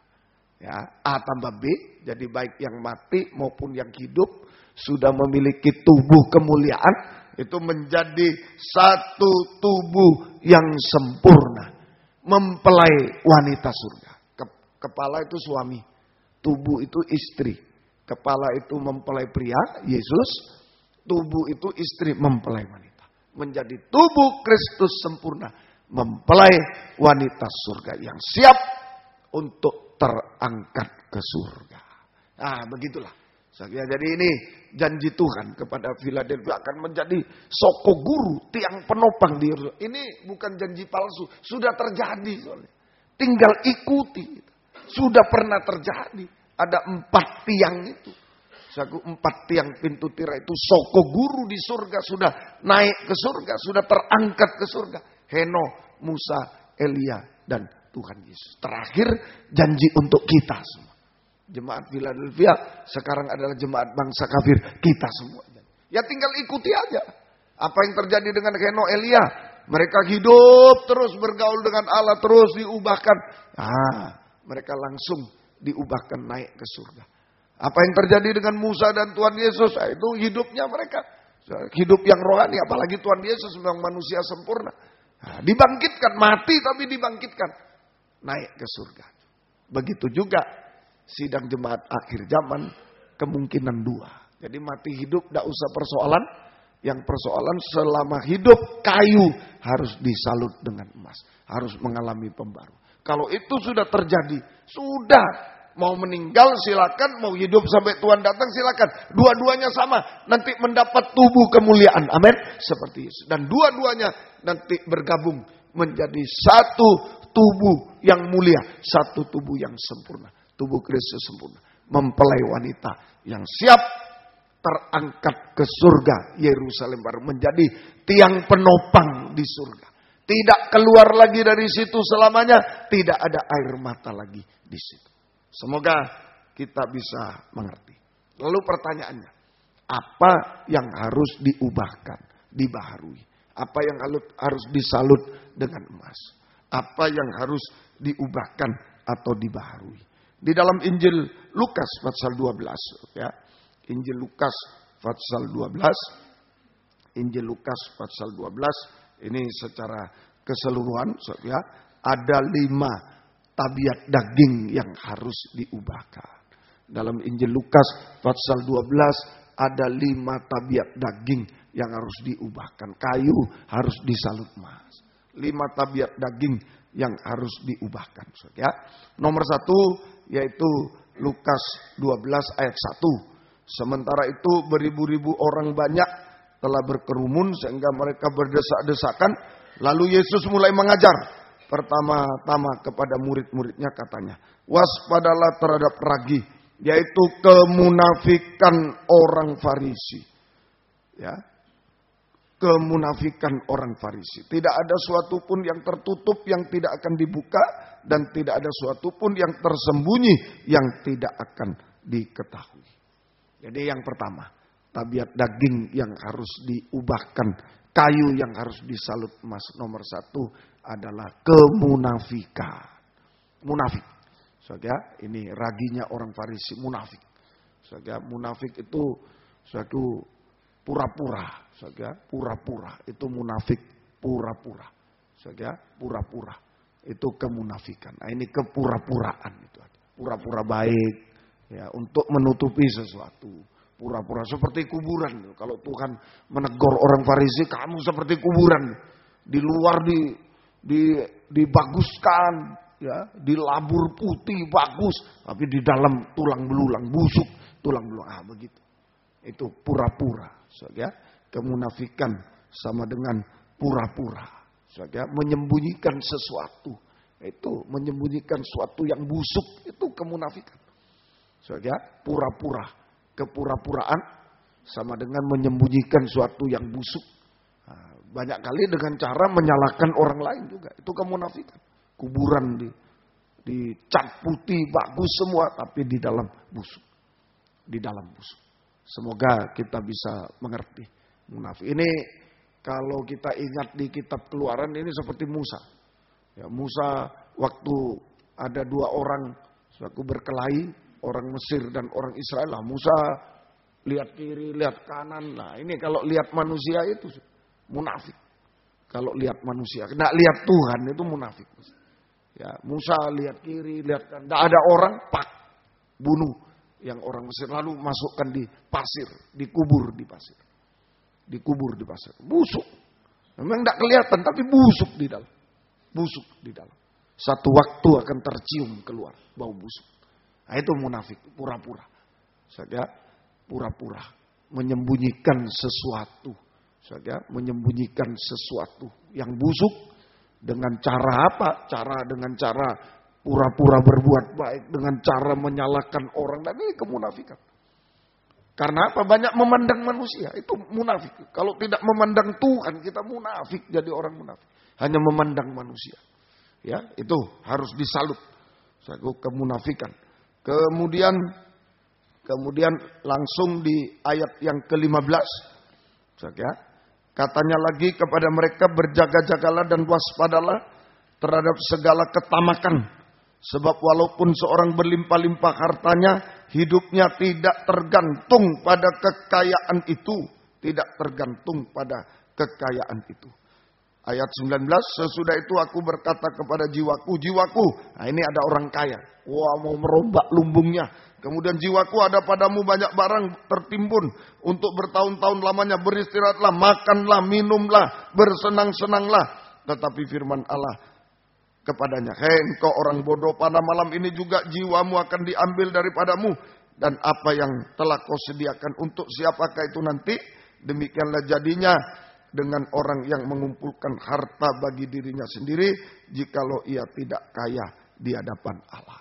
Ya, A tambah B, jadi baik yang mati maupun yang hidup sudah memiliki tubuh kemuliaan, itu menjadi satu tubuh yang sempurna. Mempelai wanita surga. Kepala itu suami, tubuh itu istri. Kepala itu mempelai pria, Yesus. Tubuh itu istri mempelai wanita. Menjadi tubuh Kristus sempurna. Mempelai wanita surga yang siap untuk terangkat ke surga. Nah, begitulah. Jadi ini janji Tuhan kepada Philadelphia akan menjadi soko guru, tiang penopang di Yerusalem. Ini bukan janji palsu, sudah terjadi soalnya. Tinggal ikuti. Sudah pernah terjadi. Ada 4 tiang itu. 4 tiang pintu tirai itu soko guru di surga. Sudah naik ke surga. Sudah terangkat ke surga. Henokh, Musa, Elia, dan Tuhan Yesus. Terakhir janji untuk kita semua. Jemaat Philadelphia sekarang adalah jemaat bangsa kafir. Kita semua. Ya tinggal ikuti aja. Apa yang terjadi dengan Henokh, Elia. Mereka hidup terus bergaul dengan Allah. Terus diubahkan. Mereka langsung diubahkan naik ke surga. Apa yang terjadi dengan Musa dan Tuhan Yesus? Itu hidupnya mereka. Hidup yang rohani. Apalagi Tuhan Yesus memang manusia sempurna. Dibangkitkan. Mati tapi dibangkitkan. Naik ke surga. Begitu juga sidang jemaat akhir zaman. Kemungkinan 2. Jadi mati hidup tidak usah persoalan. Yang persoalan selama hidup kayu harus disalut dengan emas. Harus mengalami pembaruan. Kalau itu sudah terjadi, sudah mau meninggal silakan, mau hidup sampai Tuhan datang silakan. Dua-duanya sama, nanti mendapat tubuh kemuliaan. Amin. Seperti Yesus. Dan dua-duanya nanti bergabung menjadi satu tubuh yang mulia, satu tubuh yang sempurna. Tubuh Kristus sempurna. Mempelai wanita yang siap terangkat ke surga Yerusalem baru, menjadi tiang penopang di surga. Tidak keluar lagi dari situ selamanya. Tidak ada air mata lagi di situ. Semoga kita bisa mengerti. Lalu pertanyaannya. Apa yang harus diubahkan, dibaharui? Apa yang harus disalut dengan emas? Apa yang harus diubahkan atau dibaharui? Di dalam Injil Lukas pasal 12. Ya. Injil Lukas pasal 12. Injil Lukas pasal 12. Ini secara keseluruhan, ya, ada 5 tabiat daging yang harus diubahkan. Dalam Injil Lukas pasal 12 ada 5 tabiat daging yang harus diubahkan. Kayu harus disalut emas. 5 tabiat daging yang harus diubahkan. Ya. Nomor 1 yaitu Lukas 12 ayat 1. Sementara itu beribu-ribu orang banyak telah berkerumun sehingga mereka berdesak-desakan. Lalu Yesus mulai mengajar. Pertama-tama kepada murid-muridnya katanya, waspadalah terhadap ragi, yaitu kemunafikan orang Farisi. Ya, kemunafikan orang Farisi. Tidak ada suatu pun yang tertutup yang tidak akan dibuka, dan tidak ada suatu pun yang tersembunyi yang tidak akan diketahui. Jadi yang pertama, tabiat daging yang harus diubahkan, kayu yang harus disalut emas. Nomor 1 adalah kemunafikan. Munafik. Saudara, ini raginya orang Farisi, munafik. Saudara, munafik itu suatu pura-pura. Saudara, pura-pura. Itu munafik, pura-pura. Saudara, pura-pura. Itu kemunafikan. Nah, ini kepura-puraan itu. Pura-pura baik ya untuk menutupi sesuatu. Pura-pura seperti kuburan. Kalau Tuhan menegur orang Farisi, kamu seperti kuburan. Di luar dibaguskan, ya, dilabur putih bagus, tapi di dalam tulang belulang, busuk tulang belulang. Begitu. Itu pura-pura. Ya, kemunafikan sama dengan pura-pura. Ya, menyembunyikan sesuatu. Itu menyembunyikan sesuatu yang busuk, itu kemunafikan. Ya, pura-pura. Kepura-puraan sama dengan menyembunyikan sesuatu yang busuk. Banyak kali dengan cara menyalahkan orang lain juga. Itu kemunafikan. Kuburan dicat putih bagus semua, tapi di dalam busuk. Di dalam busuk. Semoga kita bisa mengerti munafik. Ini kalau kita ingat di kitab Keluaran ini seperti Musa. Ya, Musa waktu ada dua orang suatu berkelahi, orang Mesir dan orang Israel. Lah, Musa lihat kiri, lihat kanan. Nah, ini kalau lihat manusia itu munafik. Kalau lihat manusia, tidak lihat Tuhan itu munafik. Ya, Musa lihat kiri, lihat kanan. Tidak ada orang, pak, bunuh yang orang Mesir, lalu masukkan di pasir, dikubur di pasir. Dikubur di pasir. Busuk. Memang tidak kelihatan, tapi busuk di dalam. Busuk di dalam. Satu waktu akan tercium keluar bau busuk. Nah, itu munafik, pura-pura. Saja pura-pura menyembunyikan sesuatu. Saja menyembunyikan sesuatu yang busuk dengan cara apa? Dengan cara pura-pura berbuat baik, dengan cara menyalahkan orang. Dan ini kemunafikan. Karena apa? Banyak memandang manusia. Itu munafik. Kalau tidak memandang Tuhan, kita munafik. Jadi orang munafik. Hanya memandang manusia. Ya, itu harus disalut. Satu kemunafikan. Kemudian langsung di ayat yang ke-15. Ya, katanya lagi kepada mereka, berjaga-jagalah dan waspadalah terhadap segala ketamakan. Sebab walaupun seorang berlimpah-limpah hartanya, hidupnya tidak tergantung pada kekayaan itu. Tidak tergantung pada kekayaan itu. Ayat 19, sesudah itu aku berkata kepada jiwaku, jiwaku. Nah, ini ada orang kaya. Wah, mau merombak lumbungnya. Kemudian jiwaku, ada padamu banyak barang tertimbun untuk bertahun-tahun lamanya. Beristirahatlah, makanlah, minumlah, bersenang-senanglah. Tetapi firman Allah kepadanya, hei engkau orang bodoh, pada malam ini juga jiwamu akan diambil daripadamu. Dan apa yang telah kau sediakan untuk siapakah itu nanti? Demikianlah jadinya dengan orang yang mengumpulkan harta bagi dirinya sendiri, jikalau ia tidak kaya di hadapan Allah.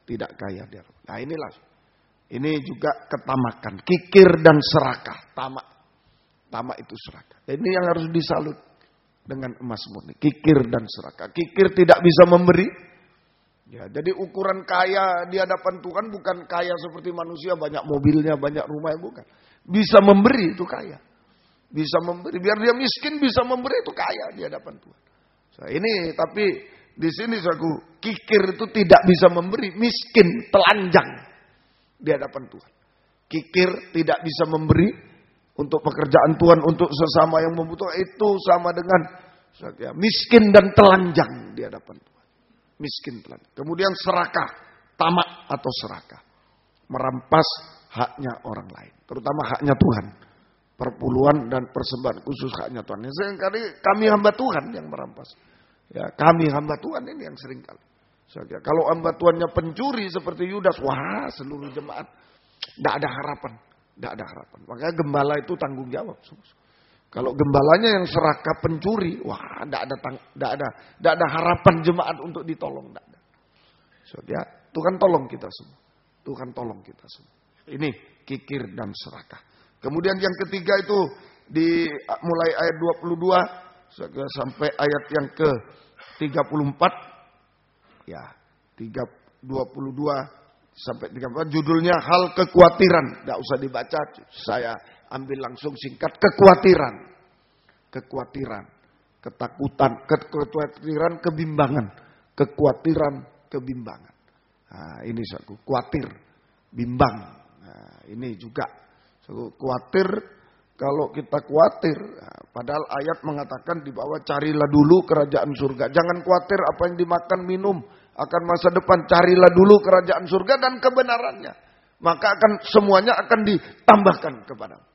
Tidak kaya di hadapan. Nah, inilah. Ini juga ketamakan, kikir dan serakah. Tamak. Tamak itu serakah. Ini yang harus disalut dengan emas murni. Kikir dan serakah. Kikir tidak bisa memberi. Ya, jadi ukuran kaya di hadapan Tuhan bukan kaya seperti manusia, banyak mobilnya, banyak rumahnya, bukan. Bisa memberi itu kaya. Bisa memberi, biar dia miskin bisa memberi itu kaya di hadapan Tuhan. Nah, ini tapi di sini aku kikir itu tidak bisa memberi, miskin, telanjang di hadapan Tuhan. Kikir tidak bisa memberi untuk pekerjaan Tuhan, untuk sesama yang membutuhkan, itu sama dengan miskin dan telanjang di hadapan Tuhan. Miskin, telanjang. Kemudian serakah, tamak atau serakah, merampas haknya orang lain, terutama haknya Tuhan. Perpuluhan dan persembahan khusus haknya Tuhan. Seringkali kami hamba Tuhan yang merampas. Ya, kami hamba Tuhan ini yang sering kali. Kalau hamba Tuhannya pencuri seperti Yudas, wah seluruh jemaat tidak ada harapan, tidak ada harapan. Makanya gembala itu tanggung jawab. Kalau gembalanya yang serakah pencuri, wah tidak ada harapan jemaat untuk ditolong, tidak ada. Tuhan tolong kita semua. Tuhan tolong kita semua. Ini kikir dan serakah. Kemudian yang ketiga itu mulai ayat 22 sampai ayat yang ke-34. Ya, 22 sampai 34 judulnya hal kekhawatiran. Enggak usah dibaca, saya ambil langsung singkat. Kekhawatiran. Kekhawatiran, ketakutan, kekhawatiran, kebimbangan. Kekhawatiran, kebimbangan. Nah, ini satu, khawatir, bimbang. Nah, ini juga khawatir. Kalau kita khawatir, padahal ayat mengatakan di bawah carilah dulu kerajaan surga. Jangan khawatir apa yang dimakan minum akan masa depan. Carilah dulu kerajaan surga dan kebenarannya. Maka semuanya akan ditambahkan kepadamu.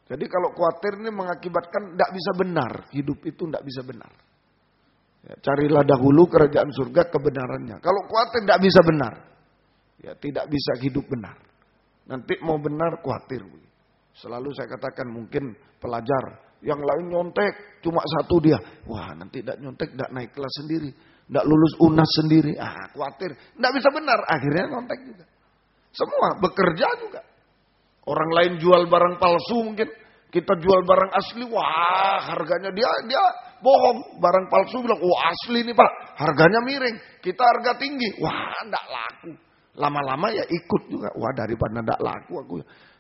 Jadi kalau khawatir ini mengakibatkan tidak bisa benar. Hidup itu tidak bisa benar. Ya, carilah dahulu kerajaan surga kebenarannya. Kalau khawatir tidak bisa benar. Ya, tidak bisa hidup benar. Nanti mau benar khawatir. Selalu saya katakan mungkin pelajar yang lain nyontek. Cuma satu dia. Wah nanti tidak nyontek, tidak naik kelas sendiri. Tidak lulus UNAS sendiri. Khawatir. Tidak bisa benar. Akhirnya nyontek juga. Semua bekerja juga. Orang lain jual barang palsu mungkin. Kita jual barang asli. Wah harganya dia bohong. Barang palsu bilang, asli nih Pak. Harganya miring. Kita harga tinggi. Wah enggak laku. Lama-lama ya ikut juga. Wah daripada enggak laku aku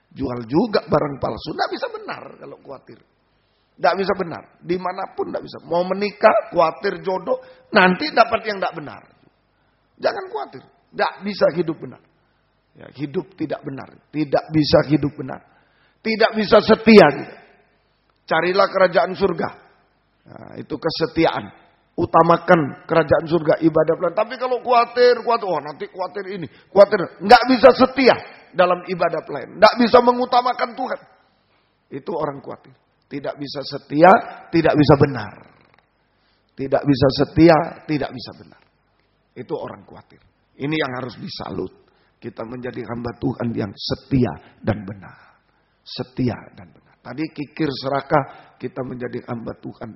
jual juga barang palsu. Enggak bisa benar kalau khawatir. Enggak bisa benar. Dimanapun enggak bisa. Mau menikah, khawatir jodoh. Nanti dapat yang enggak benar. Jangan khawatir. Enggak bisa hidup benar. Ya, hidup tidak benar. Tidak bisa hidup benar. Tidak bisa setia. Gitu. Carilah kerajaan surga. Nah, itu kesetiaan. Utamakan kerajaan surga, ibadah pelayanan. Tapi kalau khawatir, nanti khawatir ini. Khawatir. Nggak bisa setia dalam ibadah pelayanan. Nggak bisa mengutamakan Tuhan. Itu orang khawatir. Tidak bisa setia, tidak bisa benar. Tidak bisa setia, tidak bisa benar. Itu orang khawatir. Ini yang harus disalut. Kita menjadi hamba Tuhan yang setia dan benar. Setia dan benar. Tadi kikir serakah, kita menjadi hamba Tuhan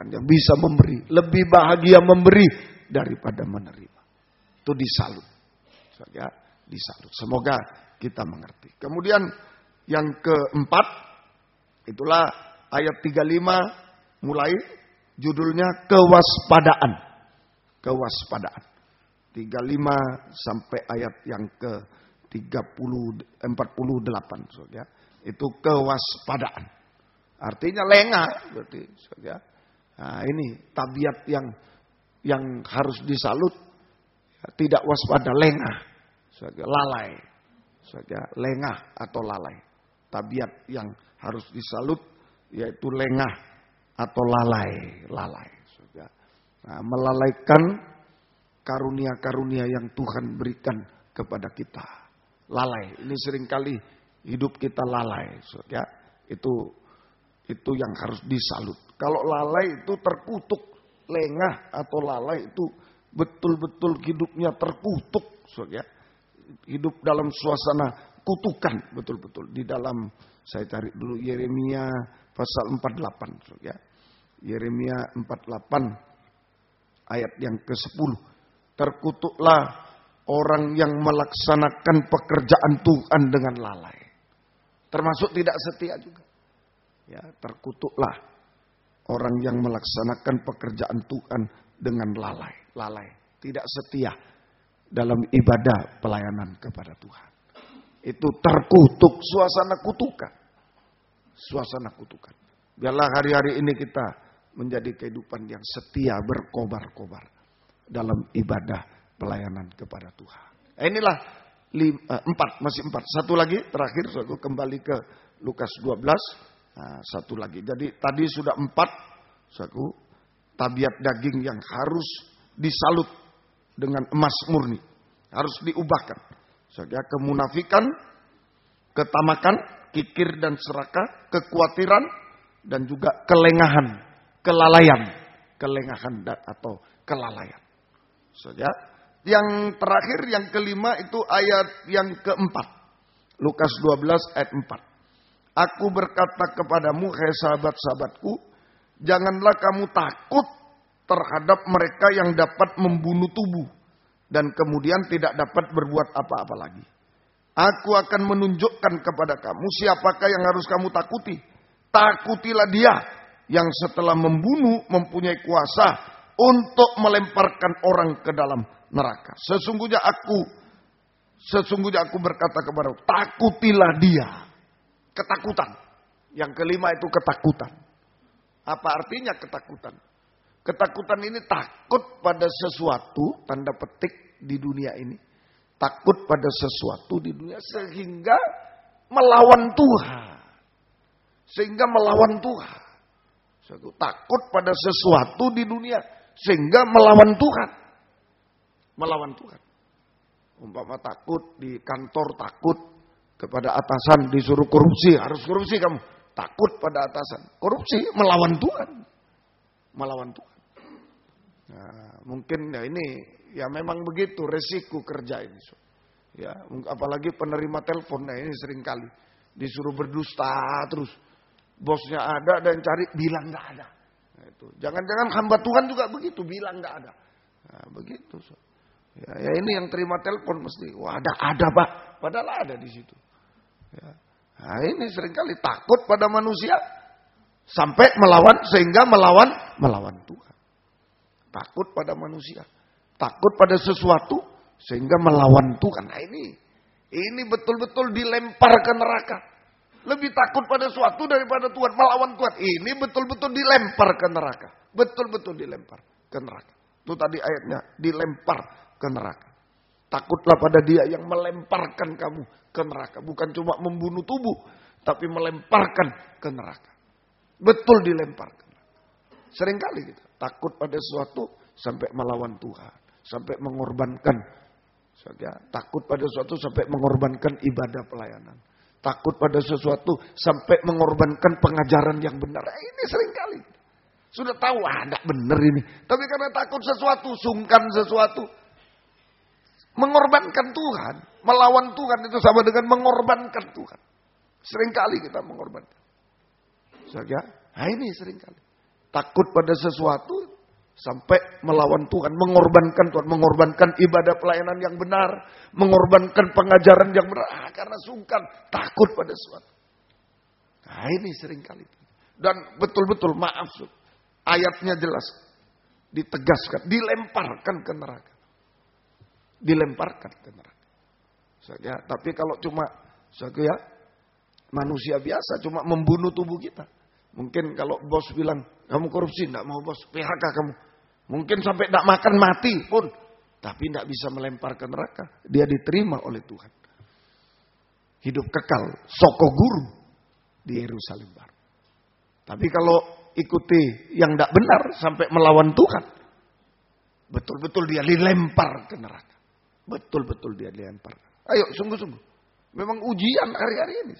yang bisa memberi. Lebih bahagia memberi daripada menerima. Itu disalut. Ya, disalut. Semoga kita mengerti. Kemudian yang keempat, itulah ayat 35 mulai judulnya kewaspadaan. Kewaspadaan. 35 sampai ayat yang ke 48. Ya. Itu kewaspadaan. Artinya lengah. Berarti, ya. Nah, ini tabiat yang harus disalut. Ya, tidak waspada, lengah. Ya, lalai. Ya, lengah atau lalai. Tabiat yang harus disalut yaitu lengah atau lalai. Lalai. Ya. Nah, melalaikan karunia-karunia yang Tuhan berikan kepada kita. Lalai. Ini seringkali hidup kita lalai. Ya, itu yang harus disalut. Kalau lalai itu terkutuk. Lengah atau lalai itu betul-betul hidupnya terkutuk. Ya. Hidup dalam suasana kutukan. Betul-betul. Di dalam, saya cari dulu Yeremia pasal 48. Ya. Yeremia 48 ayat yang ke-10. Terkutuklah orang yang melaksanakan pekerjaan Tuhan dengan lalai. Termasuk tidak setia juga. Ya, terkutuklah orang yang melaksanakan pekerjaan Tuhan dengan lalai. Lalai, tidak setia dalam ibadah pelayanan kepada Tuhan. Itu terkutuk, suasana kutukan. Suasana kutukan. Biarlah hari-hari ini kita menjadi kehidupan yang setia, berkobar-kobar dalam ibadah pelayanan kepada Tuhan. Inilah 4, masih 4. Satu lagi terakhir, aku kembali ke Lukas 12. Nah, satu lagi. Jadi tadi sudah 4, aku tabiat daging yang harus disalut dengan emas murni. Harus diubahkan. Kemunafikan, ketamakan, kikir dan serakah, kekhawatiran, dan juga kelengahan, kelalaian. Kelengahan atau kelalaian. Yang terakhir, yang kelima itu ayat yang keempat. Lukas 12 ayat 4. Aku berkata kepadamu, hai sahabat-sahabatku, janganlah kamu takut terhadap mereka yang dapat membunuh tubuh dan kemudian tidak dapat berbuat apa-apa lagi. Aku akan menunjukkan kepada kamu siapakah yang harus kamu takuti. Takutilah dia yang setelah membunuh mempunyai kuasa untuk melemparkan orang ke dalam neraka. Sesungguhnya aku berkata kepadamu, takutilah dia. Ketakutan. Yang kelima itu ketakutan. Apa artinya ketakutan? Ketakutan ini takut pada sesuatu, tanda petik di dunia ini. Takut pada sesuatu di dunia sehingga melawan Tuhan. sehingga melawan Tuhan. Takut pada sesuatu di dunia sehingga melawan Tuhan. Melawan Tuhan. Umpama takut di kantor, takut kepada atasan, disuruh korupsi, harus korupsi kamu. Takut pada atasan. Korupsi melawan Tuhan. Melawan Tuhan. Nah, mungkin ya ini ya memang begitu resiko kerja ini. Ya, apalagi penerima telepon, nah ini sering kali disuruh berdusta terus. Bosnya ada dan cari bilang nggak ada. Nah, itu. Jangan-jangan hamba Tuhan juga begitu, bilang nggak ada. Nah, begitu. Ya ini yang terima telepon mesti, wah ada Pak, padahal ada di situ. Ya. Nah ini seringkali takut pada manusia sampai melawan sehingga melawan Tuhan. Takut pada manusia, takut pada sesuatu sehingga melawan Tuhan. Nah ini betul-betul dilempar ke neraka. Lebih takut pada sesuatu daripada Tuhan, melawan Tuhan. Ini betul-betul dilempar ke neraka. Betul-betul dilempar ke neraka. Itu tadi ayatnya, dilempar ke neraka. Takutlah pada Dia yang melemparkan kamu ke neraka. Bukan cuma membunuh tubuh, tapi melemparkan ke neraka. Betul dilempar ke neraka. Seringkali kita takut pada sesuatu sampai melawan Tuhan. Sampai mengorbankan. Takut pada sesuatu sampai mengorbankan ibadah pelayanan. Takut pada sesuatu sampai mengorbankan pengajaran yang benar. Ini seringkali. Sudah tahu, tidak benar ini. Tapi karena takut sesuatu, sungkan sesuatu. Mengorbankan Tuhan. Melawan Tuhan itu sama dengan mengorbankan Tuhan. Seringkali kita mengorbankan. Nah ini seringkali. Takut pada sesuatu sampai melawan Tuhan. Mengorbankan Tuhan. Mengorbankan ibadah pelayanan yang benar. Mengorbankan pengajaran yang benar. Karena sungkan. Takut pada sesuatu. Nah ini seringkali. Dan betul-betul maaf. Ayatnya jelas. Ditegaskan. Dilemparkan ke neraka. Dilemparkan ke neraka. Tapi kalau cuma manusia biasa cuma membunuh tubuh kita. Mungkin kalau bos bilang kamu korupsi, tidak mau bos, PHK kamu. Mungkin sampai tidak makan mati pun, tapi tidak bisa melempar ke neraka. Dia diterima oleh Tuhan. Hidup kekal, soko guru di Yerusalem baru. Tapi kalau ikuti yang tidak benar sampai melawan Tuhan, betul-betul dia dilempar ke neraka. Betul-betul dia dilempar. Ayo sungguh-sungguh. Memang ujian hari-hari ini.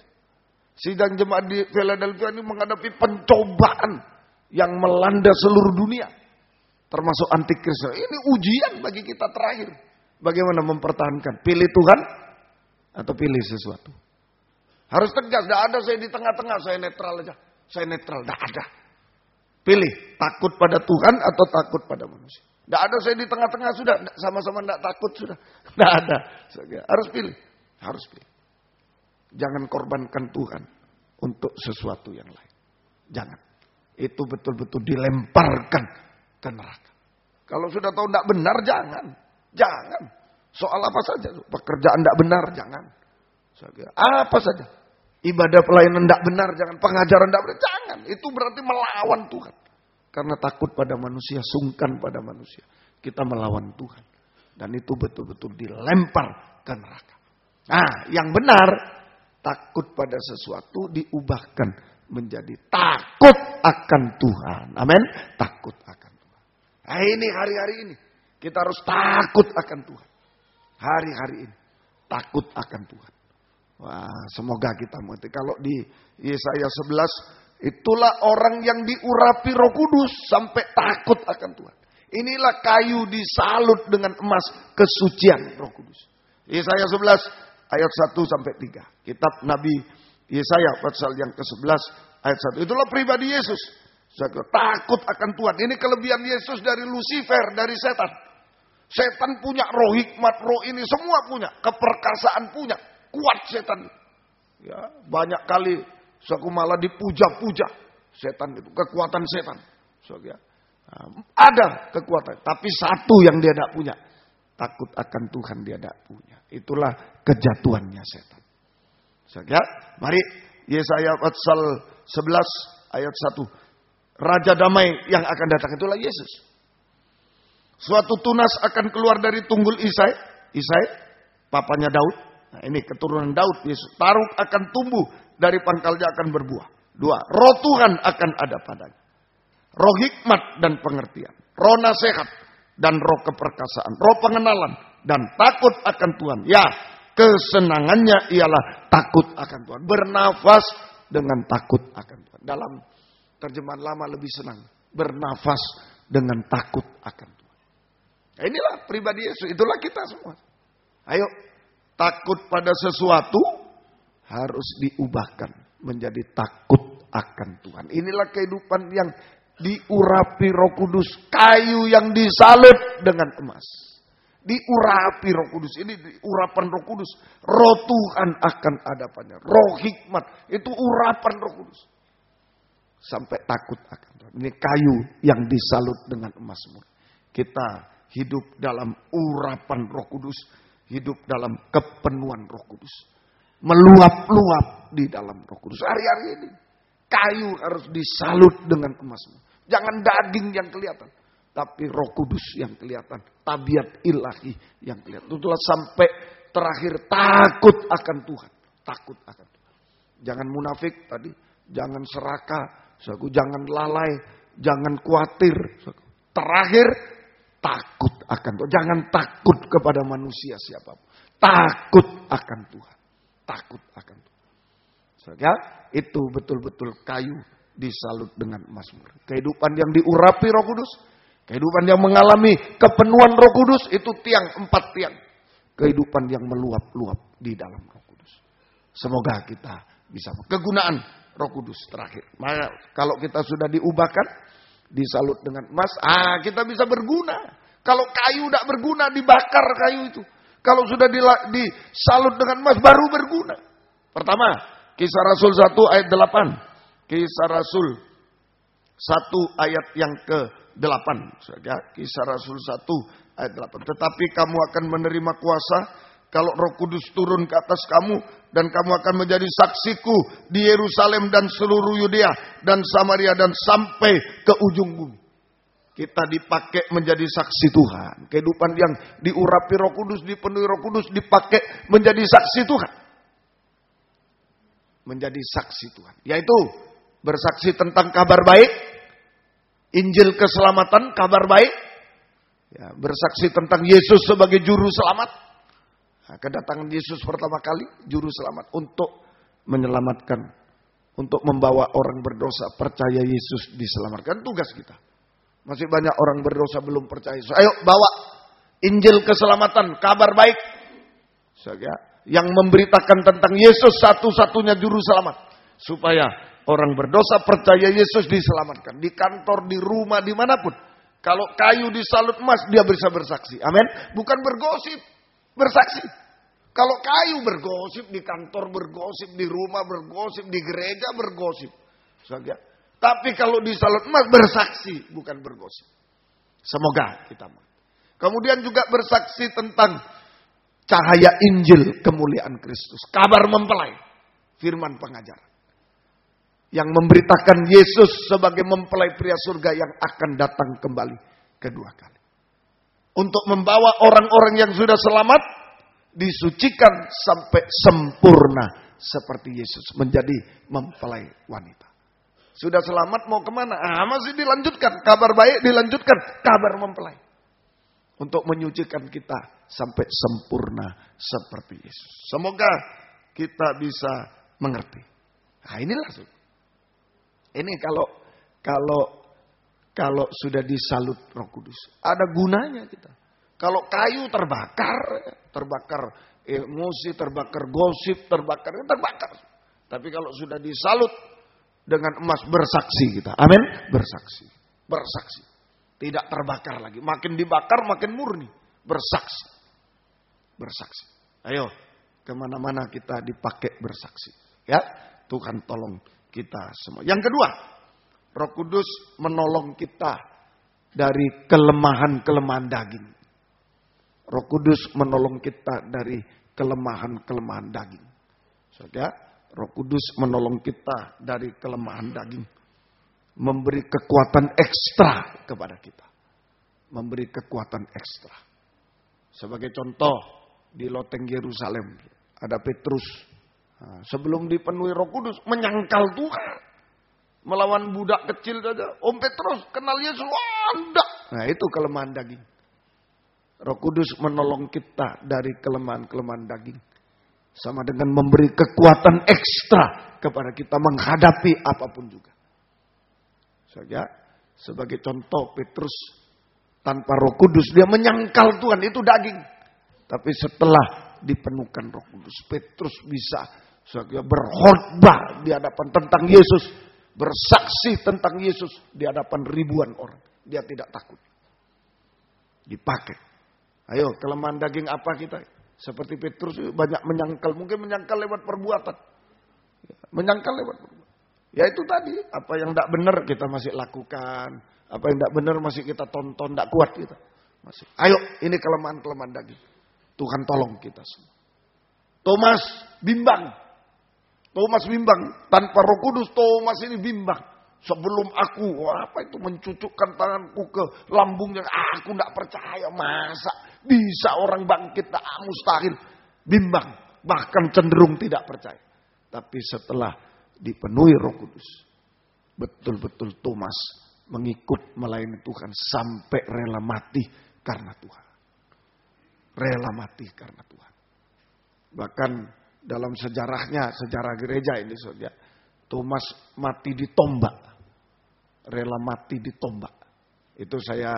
Sidang jemaat di Philadelphia ini menghadapi pencobaan yang melanda seluruh dunia. Termasuk antikristus. Ini ujian bagi kita terakhir. Bagaimana mempertahankan. Pilih Tuhan atau pilih sesuatu. Harus tegas. Tidak ada saya di tengah-tengah. Saya netral aja. Saya netral. Tidak ada. Pilih. Takut pada Tuhan atau takut pada manusia. Tidak ada saya di tengah-tengah sudah. Sama-sama tidak takut sudah. Tidak ada. Harus pilih. Harus pilih. Jangan korbankan Tuhan untuk sesuatu yang lain. Jangan. Itu betul-betul dilemparkan ke neraka. Kalau sudah tahu tidak benar, jangan. Jangan. Soal apa saja. Pekerjaan tidak benar, jangan. Apa saja. Ibadah pelayanan tidak benar, jangan. Pengajaran tidak benar, jangan. Itu berarti melawan Tuhan. Karena takut pada manusia, sungkan pada manusia. Kita melawan Tuhan. Dan itu betul-betul dilempar ke neraka. Nah, yang benar, takut pada sesuatu diubahkan menjadi takut akan Tuhan. Amin. Takut akan Tuhan. Nah, ini hari-hari ini. Kita harus takut akan Tuhan. Hari-hari ini. Takut akan Tuhan. Wah, semoga kita mengerti. Kalau di Yesaya 11, itulah orang yang diurapi Roh Kudus sampai takut akan Tuhan. Inilah kayu disalut dengan emas kesucian Roh Kudus. Yesaya 11 ayat 1 sampai 3. Kitab Nabi Yesaya pasal yang ke-11 ayat 1. Itulah pribadi Yesus. Takut akan Tuhan. Ini kelebihan Yesus dari Lucifer, dari setan. Setan punya roh hikmat, roh ini semua punya. Keperkasaan punya. Kuat setan. Ya, banyak kali suatu malah dipuja-puja setan itu, kekuatan setan. Ada kekuatan, tapi satu yang dia tidak punya. Takut akan Tuhan dia tidak punya. Itulah kejatuhannya setan. Mari Yesaya pasal 11 ayat 1. Raja damai yang akan datang itulah Yesus. Suatu tunas akan keluar dari tunggul Isai, papanya Daud. Nah, ini keturunan Daud, Yesus. Taruk akan tumbuh dari pangkalnya akan berbuah. 2. Roh Tuhan akan ada padanya. Roh hikmat dan pengertian. Roh nasihat dan roh keperkasaan. Roh pengenalan dan takut akan Tuhan. Ya, kesenangannya ialah takut akan Tuhan. Bernafas dengan takut akan Tuhan. Dalam terjemahan lama lebih senang. Bernafas dengan takut akan Tuhan. Nah, inilah pribadi Yesus. Itulah kita semua. Ayo, takut pada sesuatu harus diubahkan menjadi takut akan Tuhan. Inilah kehidupan yang diurapi Roh Kudus. Kayu yang disalut dengan emas. Diurapi Roh Kudus. Ini urapan Roh Kudus. Roh Tuhan akan ada padanya. Roh hikmat. Itu urapan Roh Kudus. Sampai takut akan Tuhan. Ini kayu yang disalut dengan emas murni. Kita hidup dalam urapan Roh Kudus. Hidup dalam kepenuhan Roh Kudus. Meluap-luap di dalam Roh Kudus. Hari-hari ini. Kayu harus disalut dengan emas. Jangan daging yang kelihatan. Tapi Roh Kudus yang kelihatan. Tabiat ilahi yang kelihatan. Itulah sampai terakhir takut akan Tuhan. Takut akan Tuhan. Jangan munafik tadi. Jangan serakah. Jangan lalai. Jangan khawatir. Terakhir takut akan Tuhan. Jangan takut kepada manusia siapapun. Takut akan Tuhan. Takut akan Tuhan. Ya, itu betul-betul kayu disalut dengan emas murni. Kehidupan yang diurapi Roh Kudus. Kehidupan yang mengalami kepenuhan Roh Kudus. Itu tiang, 4 tiang. Kehidupan yang meluap-luap di dalam Roh Kudus. Semoga kita bisa. Kegunaan Roh Kudus terakhir. Maka kalau kita sudah diubahkan, disalut dengan emas, kita bisa berguna. Kalau kayu tidak berguna, dibakar kayu itu. Kalau sudah disalut dengan emas, baru berguna. Pertama, Kisah Rasul 1 ayat 8. Kisah Rasul 1 ayat yang ke-8. Kisah Rasul 1 ayat 8. Tetapi kamu akan menerima kuasa kalau Roh Kudus turun ke atas kamu. Dan kamu akan menjadi saksiku di Yerusalem dan seluruh Yudea dan Samaria dan sampai ke ujung bumi. Kita dipakai menjadi saksi Tuhan. Kehidupan yang diurapi Roh Kudus, dipenuhi Roh Kudus, dipakai menjadi saksi Tuhan. Menjadi saksi Tuhan. Yaitu bersaksi tentang kabar baik. Injil keselamatan, kabar baik. Ya, bersaksi tentang Yesus sebagai juru selamat. Nah, kedatangan Yesus pertama kali, juru selamat. Untuk menyelamatkan. Untuk membawa orang berdosa percaya Yesus diselamatkan. Tugas kita. Masih banyak orang berdosa belum percaya Yesus. Ayo bawa Injil keselamatan, kabar baik. Yang memberitakan tentang Yesus satu-satunya juru selamat. Supaya orang berdosa percaya Yesus diselamatkan. Di kantor, di rumah, dimanapun. Kalau kayu disalut emas, dia bisa bersaksi. Amin. Bukan bergosip, bersaksi. Kalau kayu bergosip, di kantor bergosip, di rumah bergosip, di gereja bergosip. Tapi kalau disalut emas, bersaksi, bukan bergosip. Semoga kita. Kemudian juga bersaksi tentang cahaya Injil kemuliaan Kristus. Kabar mempelai. Firman pengajar. Yang memberitakan Yesus sebagai mempelai pria surga yang akan datang kembali kedua kali. Untuk membawa orang-orang yang sudah selamat. Disucikan sampai sempurna. Seperti Yesus menjadi mempelai wanita. Sudah selamat mau kemana? Masih dilanjutkan. Kabar baik dilanjutkan. Kabar mempelai. Untuk menyucikan kita sampai sempurna seperti Yesus. Semoga kita bisa mengerti. Nah inilah. Ini kalau sudah disalut Roh Kudus. Ada gunanya kita. Kalau kayu terbakar emosi, terbakar gosip, terbakar. Tapi kalau sudah disalut dengan emas, bersaksi kita. Amin. Bersaksi. Tidak terbakar lagi. Makin dibakar makin murni. Bersaksi. Ayo. Kemana-mana kita dipakai bersaksi. Ya. Tuhan tolong kita semua. Yang kedua. Roh Kudus menolong kita dari kelemahan-kelemahan daging. Roh Kudus menolong kita dari kelemahan-kelemahan daging. Ya. Roh Kudus menolong kita dari kelemahan daging. Memberi kekuatan ekstra kepada kita. Memberi kekuatan ekstra. Sebagai contoh, di loteng Yerusalem ada Petrus. Sebelum dipenuhi Roh Kudus, menyangkal Tuhan. Melawan budak kecil saja. Om Petrus kenal Yesus. Enggak. Nah itu kelemahan daging. Roh Kudus menolong kita dari kelemahan-kelemahan daging. Sama dengan memberi kekuatan ekstra kepada kita menghadapi apapun juga. Saja sebagai contoh Petrus tanpa Roh Kudus dia menyangkal Tuhan itu daging. Tapi setelah dipenuhkan Roh Kudus, Petrus bisa berkhotbah di hadapan tentang Yesus. Bersaksi tentang Yesus di hadapan ribuan orang. Dia tidak takut. Dipakai. Ayo, kelemahan daging apa kita? Seperti Petrus banyak menyangkal. Mungkin menyangkal lewat perbuatan. Menyangkal lewat perbuatan. Ya itu tadi. Apa yang tidak benar kita masih lakukan. Apa yang tidak benar masih kita tonton. Tidak kuat kita. Masih. Ayo, ini kelemahan-kelemahan daging. Tuhan tolong kita semua. Thomas bimbang. Tanpa Roh Kudus, Thomas ini bimbang. Sebelum aku, apa itu mencucukkan tanganku ke lambungnya, aku tidak percaya, masa bisa orang bangkit, mustahil. Bimbang, bahkan cenderung tidak percaya. Tapi setelah dipenuhi Roh Kudus, betul-betul Thomas mengikut melayani Tuhan sampai rela mati karena Tuhan. Rela mati karena Tuhan. Bahkan dalam sejarahnya, sejarah gereja ini saja, Thomas mati ditombak. Rela mati ditombak. Itu saya,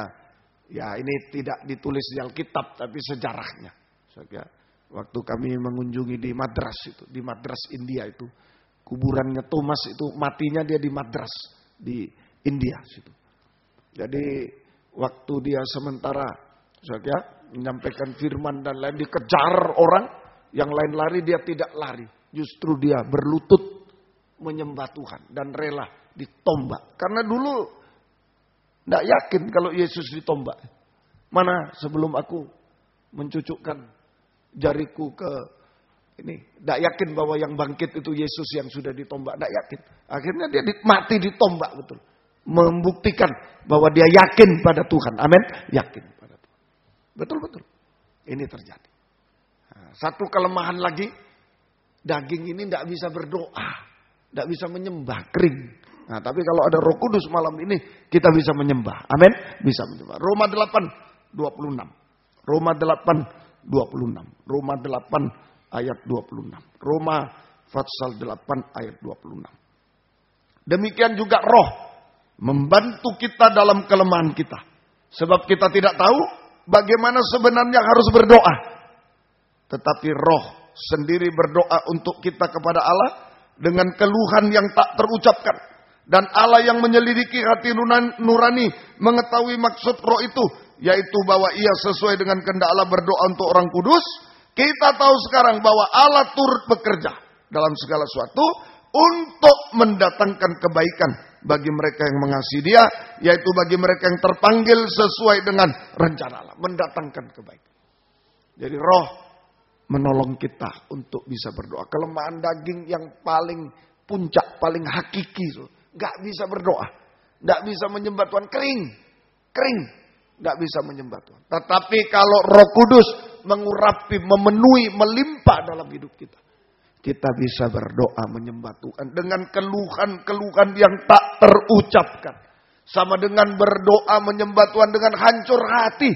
ya ini tidak ditulis di Alkitab, tapi sejarahnya. Saja, waktu kami mengunjungi di Madras itu, di Madras India itu, kuburannya Thomas itu matinya dia di Madras, di India situ. Jadi waktu dia sementara, saja menyampaikan firman dan lain dikejar orang. Yang lain lari, dia tidak lari. Justru dia berlutut menyembah Tuhan. Dan rela ditombak. Karena dulu tidak yakin kalau Yesus ditombak. Mana sebelum aku mencucukkan jariku ke ini. Tidak yakin bahwa yang bangkit itu Yesus yang sudah ditombak. Tidak yakin. Akhirnya dia mati ditombak betul. Membuktikan bahwa dia yakin pada Tuhan. Amin. Yakin pada Tuhan. Betul-betul. Ini terjadi. Satu kelemahan lagi, daging ini tidak bisa berdoa, tidak bisa menyembah, kering. Nah, tapi kalau ada Roh Kudus malam ini, kita bisa menyembah. Amin, bisa menyembah. Roma 8:26. Roma 8:26. Roma 8 ayat 26. Roma pasal 8 ayat 26. Demikian juga Roh membantu kita dalam kelemahan kita. Sebab kita tidak tahu bagaimana sebenarnya harus berdoa. Tetapi Roh sendiri berdoa untuk kita kepada Allah dengan keluhan yang tak terucapkan. Dan Allah yang menyelidiki hati nurani mengetahui maksud Roh itu, yaitu bahwa ia sesuai dengan kehendak Allah berdoa untuk orang kudus. Kita tahu sekarang bahwa Allah turut bekerja dalam segala sesuatu untuk mendatangkan kebaikan bagi mereka yang mengasihi Dia, yaitu bagi mereka yang terpanggil sesuai dengan rencana Allah, mendatangkan kebaikan. Jadi Roh menolong kita untuk bisa berdoa. Kelemahan daging yang paling puncak, paling hakiki. Gak bisa berdoa. Gak bisa menyembah Tuhan. Kering. Gak bisa menyembah Tuhan. Tetapi kalau Roh Kudus mengurapi, memenuhi, melimpah dalam hidup kita. Kita bisa berdoa menyembah Tuhan. Dengan keluhan-keluhan yang tak terucapkan. Sama dengan berdoa menyembah Tuhan dengan hancur hati.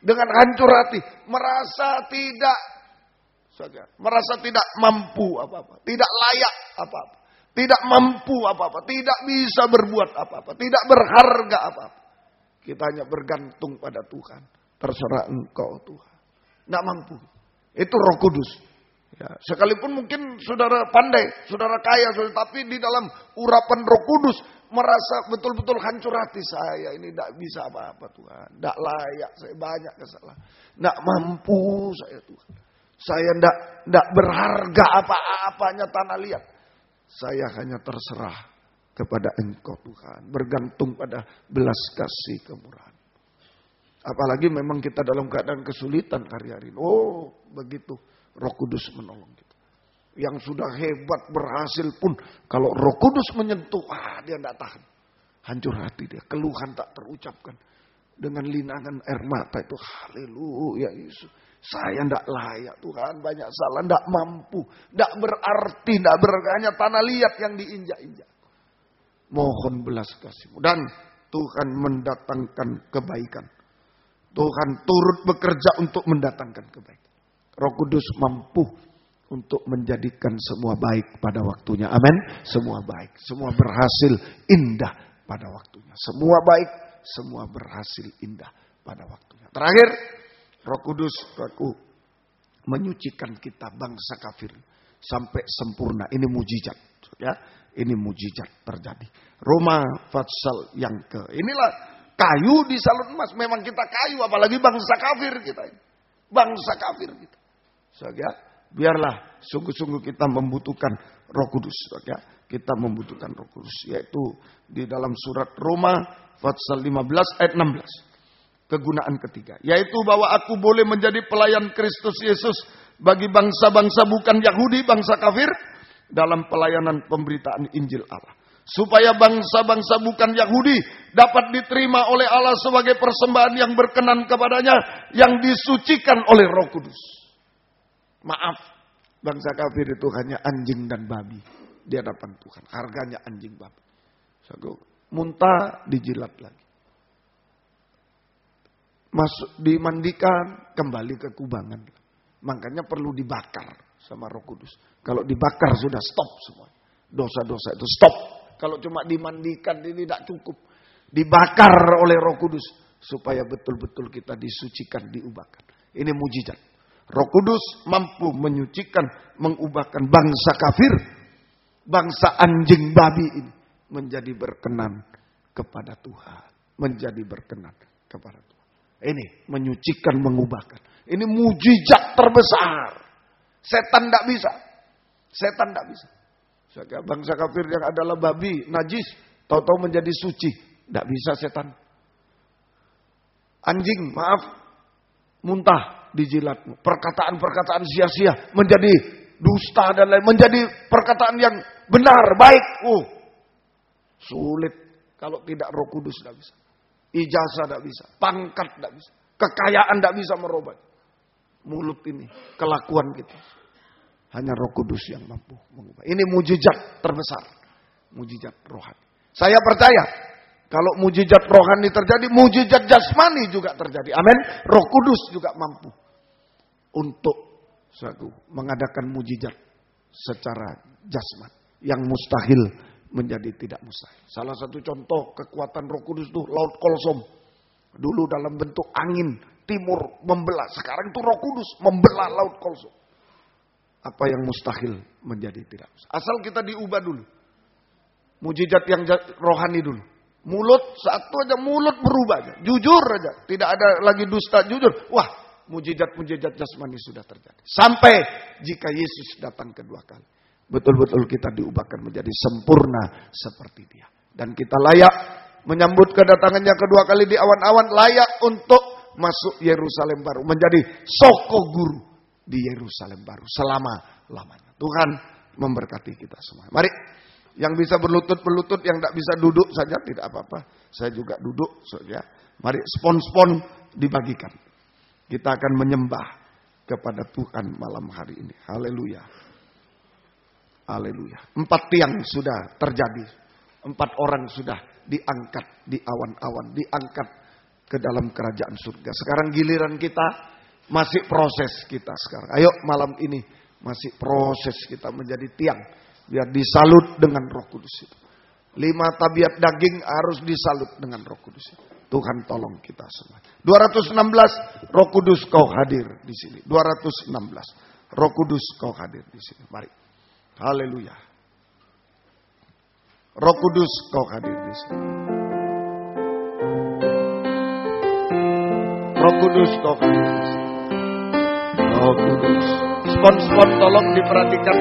Dengan hancur hati. Merasa tidak mampu apa-apa. Tidak layak apa-apa. Tidak mampu apa-apa. Tidak bisa berbuat apa-apa. Tidak berharga apa-apa. Kita hanya bergantung pada Tuhan. Terserah Engkau Tuhan. Tidak mampu. Itu Roh Kudus. Ya, sekalipun mungkin saudara pandai, saudara kaya, tapi di dalam urapan Roh Kudus merasa betul-betul hancur hati. Saya ini tidak bisa apa-apa Tuhan. Tidak layak. Saya banyak kesalahan. Tidak mampu saya Tuhan. Saya tidak berharga apa-apanya tanah liat. Saya hanya terserah kepada Engkau Tuhan. Bergantung pada belas kasih kemurahan. Apalagi memang kita dalam keadaan kesulitan hari-hari. Oh begitu Roh Kudus menolong kita. Yang sudah hebat berhasil pun. Kalau Roh Kudus menyentuh, dia tidak tahan. Hancur hati dia. Keluhan tak terucapkan. Dengan linangan air mata itu. Haleluya Yesus. Saya tidak layak Tuhan, banyak salah, tidak mampu, tidak berarti, tidak berarti, hanya tanah liat yang diinjak-injak. Mohon belas kasih-Mu. Dan Tuhan mendatangkan kebaikan. Tuhan turut bekerja untuk mendatangkan kebaikan. Roh Kudus mampu untuk menjadikan semua baik pada waktunya. Amin. Semua baik. Semua berhasil indah pada waktunya. Semua baik. Semua berhasil indah pada waktunya. Terakhir, Roh Kudus aku menyucikan kita bangsa kafir sampai sempurna. Ini mujizat. Ya, ini mujizat terjadi. Roma pasal yang inilah kayu di salun emas. Memang kita kayu, apalagi bangsa kafir kita. Bangsa kafir kita. Ya, biarlah sungguh-sungguh kita membutuhkan Roh Kudus. Ya, kita membutuhkan Roh Kudus. Yaitu di dalam surat Roma pasal 15 ayat 16. Kegunaan ketiga, yaitu bahwa aku boleh menjadi pelayan Kristus Yesus bagi bangsa-bangsa bukan Yahudi, bangsa kafir, dalam pelayanan pemberitaan Injil Allah. Supaya bangsa-bangsa bukan Yahudi dapat diterima oleh Allah sebagai persembahan yang berkenan kepadanya, yang disucikan oleh Roh Kudus. Maaf, bangsa kafir itu hanya anjing dan babi di hadapan Tuhan. Harganya anjing babi. Muntah dijilat lagi. Masuk dimandikan, kembali ke kubangan. Makanya perlu dibakar sama Roh Kudus. Kalau dibakar sudah stop semua. Dosa-dosa itu stop. Kalau cuma dimandikan ini tidak cukup. Dibakar oleh Roh Kudus supaya betul-betul kita disucikan, diubahkan. Ini mujizat. Roh Kudus mampu menyucikan, mengubahkan bangsa kafir, bangsa anjing babi ini menjadi berkenan kepada Tuhan, menjadi berkenan kepada Tuhan. Ini menyucikan, mengubahkan. Ini mujizat terbesar. Setan tidak bisa. Setan tidak bisa. Bangsa kafir yang adalah babi, najis, tahu-tahu menjadi suci. Tidak bisa setan. Anjing, maaf, muntah dijilat. Perkataan-perkataan sia-sia menjadi dusta dan lain. Menjadi perkataan yang benar, baik. Sulit kalau tidak Roh Kudus tidak bisa. Ijazah tidak bisa, pangkat tidak bisa, kekayaan tidak bisa merubah. Mulut ini, kelakuan kita. Hanya Roh Kudus yang mampu mengubah. Ini mujizat terbesar. Mujizat rohani. Saya percaya, kalau mujizat rohani terjadi, mujizat jasmani juga terjadi. Amin. Roh Kudus juga mampu untuk mengadakan mujizat secara jasmani. Yang mustahil menjadi tidak mustahil. Salah satu contoh kekuatan Roh Kudus itu Laut Kolsom. Dulu dalam bentuk angin timur membelah. Sekarang itu Roh Kudus membelah Laut Kolsom. Apa yang mustahil menjadi tidak mustahil. Asal kita diubah dulu. Mujizat yang rohani dulu. Mulut satu aja, mulut berubah aja. Jujur aja. Tidak ada lagi dusta, jujur. Wah, mujizat-mujizat jasmani sudah terjadi. Sampai jika Yesus datang kedua kali. Betul-betul kita diubahkan menjadi sempurna seperti Dia. Dan kita layak menyambut kedatangannya kedua kali di awan-awan. Layak untuk masuk Yerusalem baru. Menjadi soko guru di Yerusalem baru. Selama-lamanya. Tuhan memberkati kita semua. Mari. Yang bisa berlutut-berlutut. Yang tidak bisa duduk saja. Tidak apa-apa. Saya juga duduk. Ya. Mari spon-spon dibagikan. Kita akan menyembah kepada Tuhan malam hari ini. Haleluya. Haleluya. 4 tiang sudah terjadi. 4 orang sudah diangkat di awan-awan. Diangkat ke dalam kerajaan surga. Sekarang giliran kita. Masih proses kita sekarang. Ayo malam ini. Masih proses kita menjadi tiang. Biar disalut dengan Roh Kudus itu. 5 tabiat daging harus disalut dengan Roh Kudus itu. Tuhan tolong kita semua. 216. Roh Kudus kau hadir di sini. 216. Roh Kudus kau hadir di sini. Mari. Haleluya. Roh Kudus kau hadir di sini. Roh Kudus kau hadir di sini. Roh Kudus. Spon-spon tolong diperhatikan.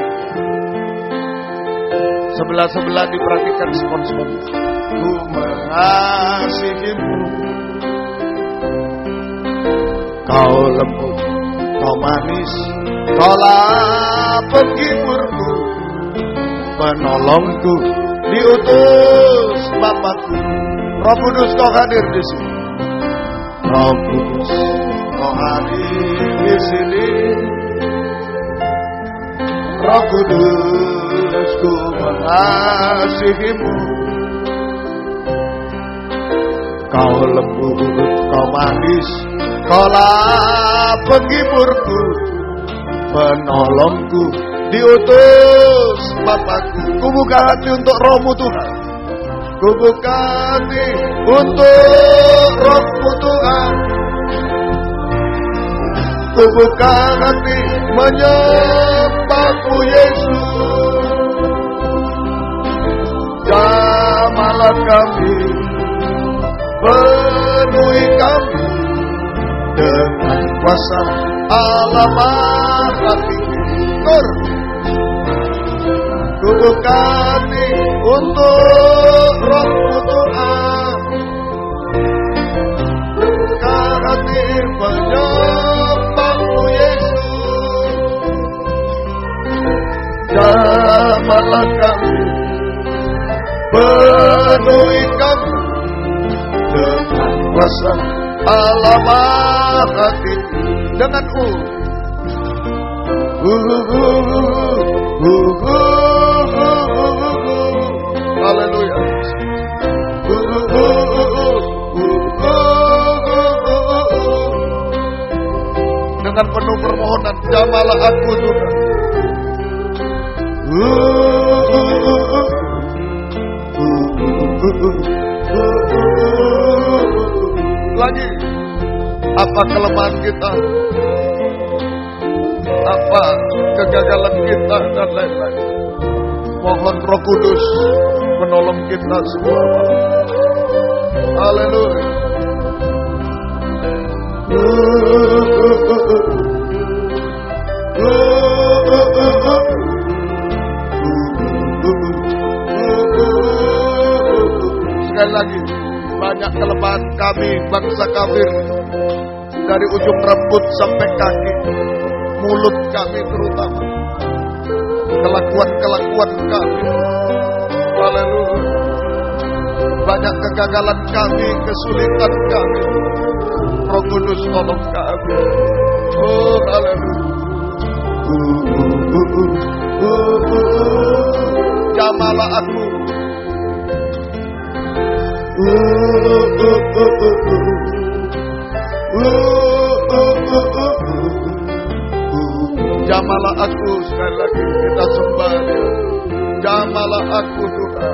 Sebelah-sebelah diperhatikan spon-spon. Ku mengasihimu. Kau lembut, kau manis, kaulah penghiburku. Penolongku diutus Bapakku. Roh Kudus kau hadir di sini. Roh Kudus kau hadir di sini. Roh Kudus ku mengasihimu. Kau lembut, kau manis, kaulah penghiburku, penolongku, diutus Bapakku. Ku buka hati untuk Roh-Mu Tuhan. Ku buka hati untuk Roh-Mu Tuhan. Ku buka hati menyembah-Mu Yesus. Jamalah kami, penuhi kami dengan kuasa Allah Maha Tinggi. Ku buka hati untuk Roh-Mu Tuhan. Buka hati menyembah-Mu Yesus. Jamalah kami, penuhi kami dengan kuasa Allah Maha Tinggi. Dengan haleluya. Dengan penuh permohonan, jamalah aku Tuhan. Lagi, apa kelemahan kita, apa kegagalan kita dan lain-lain. Mohon Roh Kudus menolong kita semua. Haleluya. Sekali lagi, banyak kelemahan kami bangsa kafir, dari ujung rambut sampai kaki, mulut kami terutama, kelakuan-kelakuan kami. Haleluya. Banyak kegagalan kami, kesulitan kami. Roh Kudus tolong kami. Oh haleluya. Jamalah aku. Jamalah aku, sekali lagi kita sembah Dia. Jamalah aku Tuhan.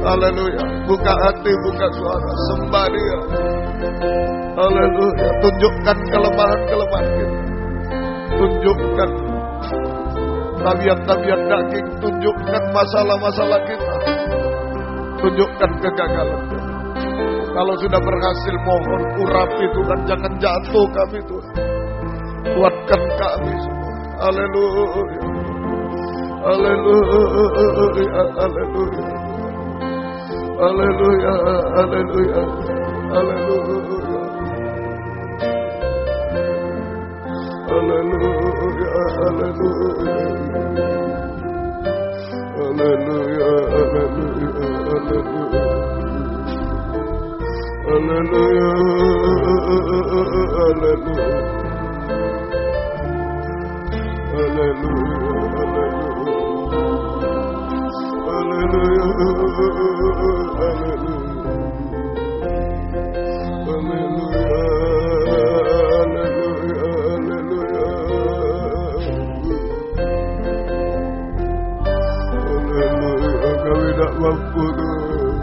Haleluya. Buka hati, buka suara, sembah Dia. Haleluya. Tunjukkan kelemahan-kelemahan kita. Tunjukkan tabiat-tabiat daging. Tunjukkan masalah-masalah kita. Tunjukkan kegagalan kita. Kalau sudah berhasil, mohon urapi Tuhan. Jangan jatuh kami Tuhan. Kuatkan kami semua. Haleluya. Haleluya. Haleluya. Haleluya. Haleluya. Haleluya. Haleluya. Haleluya. Haleluya. Haleluya. Haleluya. Kami tak mampu Tuhan.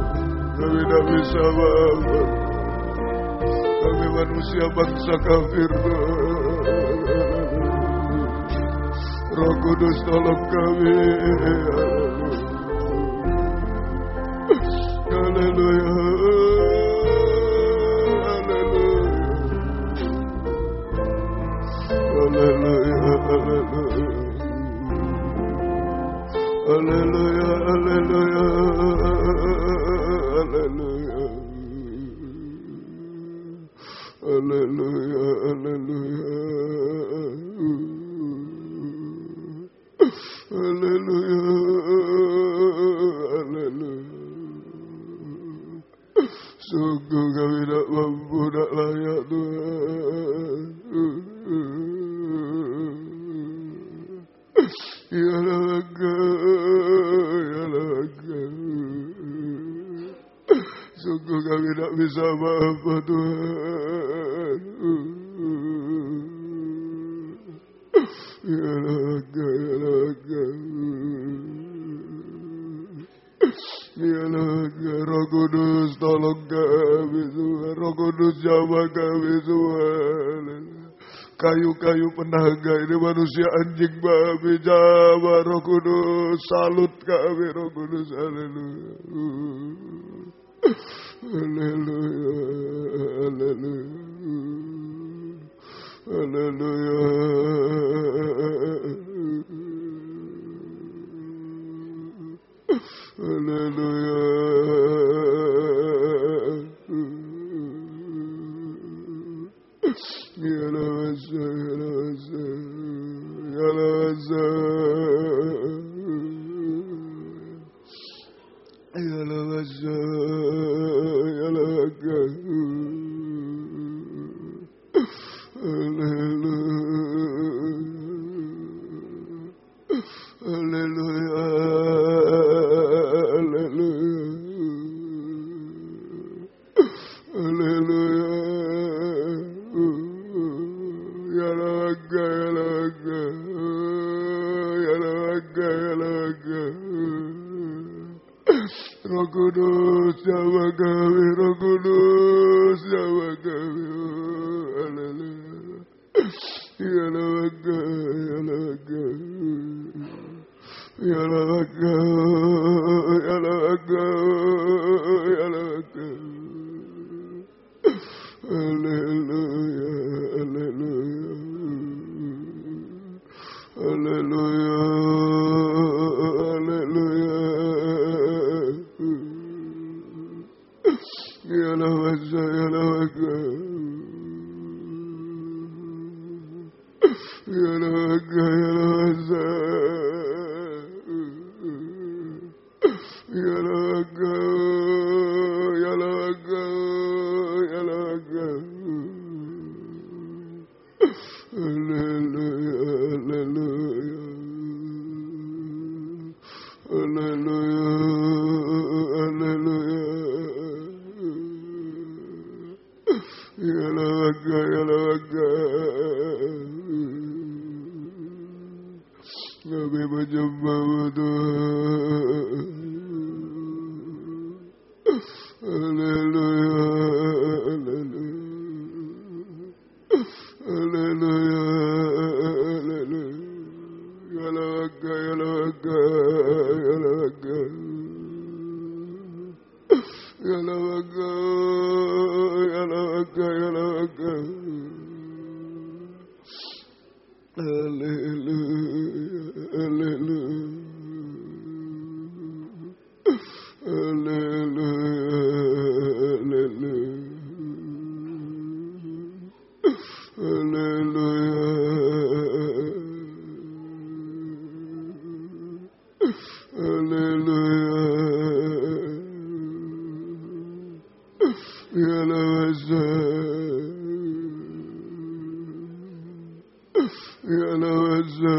Kami tak bisa mampu. Kami manusia bangsa kafir Tuhan. Roh Kudus tolong kami. Haleluya. Haleluya. Haleluya. Haleluya. Haleluya. Haleluya. Haleluya. Haleluya. Haleluya. Haleluya. Sungguh kami tak mampu, tak layak Tuhan. Ya laga, ya laga. Sungguh kami tak bisa apa-apa Tuhan. Ya laga, ya laga. Ya laga, Roh Kudus tolong kami Tuhan. Roh Kudus jawab kami Tuhan. Kayu-kayu penaga ini manusia anjing babi Jawa. Roh Kudus salut kami Roh Kudus. Haleluya. Haleluya. Haleluya. Haleluya. Haleluya. Ya lawasa, ya lawasa, ya lawasa, ya lawasa, ya laga. Haleluya. Haleluya. Haleluya. Haleluya. Ya laga, ya laga. Ya laga, ya laga. Roh Kudus jawa kami, Roh Kudus jawa kami. Haleluya. Ya laga, ya laga. Ya laga, ya laga, ya laga. Haleluya, haleluya. Haleluya, haleluya. Ya lawasa, ya laga. Ya laga, ya lawasa. Ya laga, ya laga, ya laga. Haleluya, haleluya. Haleluya, haleluya. Ya laga, ya laga. Kami menyembah Tuhan. Haleluya, haleluya. Haleluya, haleluya. Ya laga, ya laga, ya laga. Ya laga, ya laga, ya laga. Haleluya, haleluya. Haleluya, haleluya. Haleluya. Haleluya. Ya lawasa. Ya lawasa.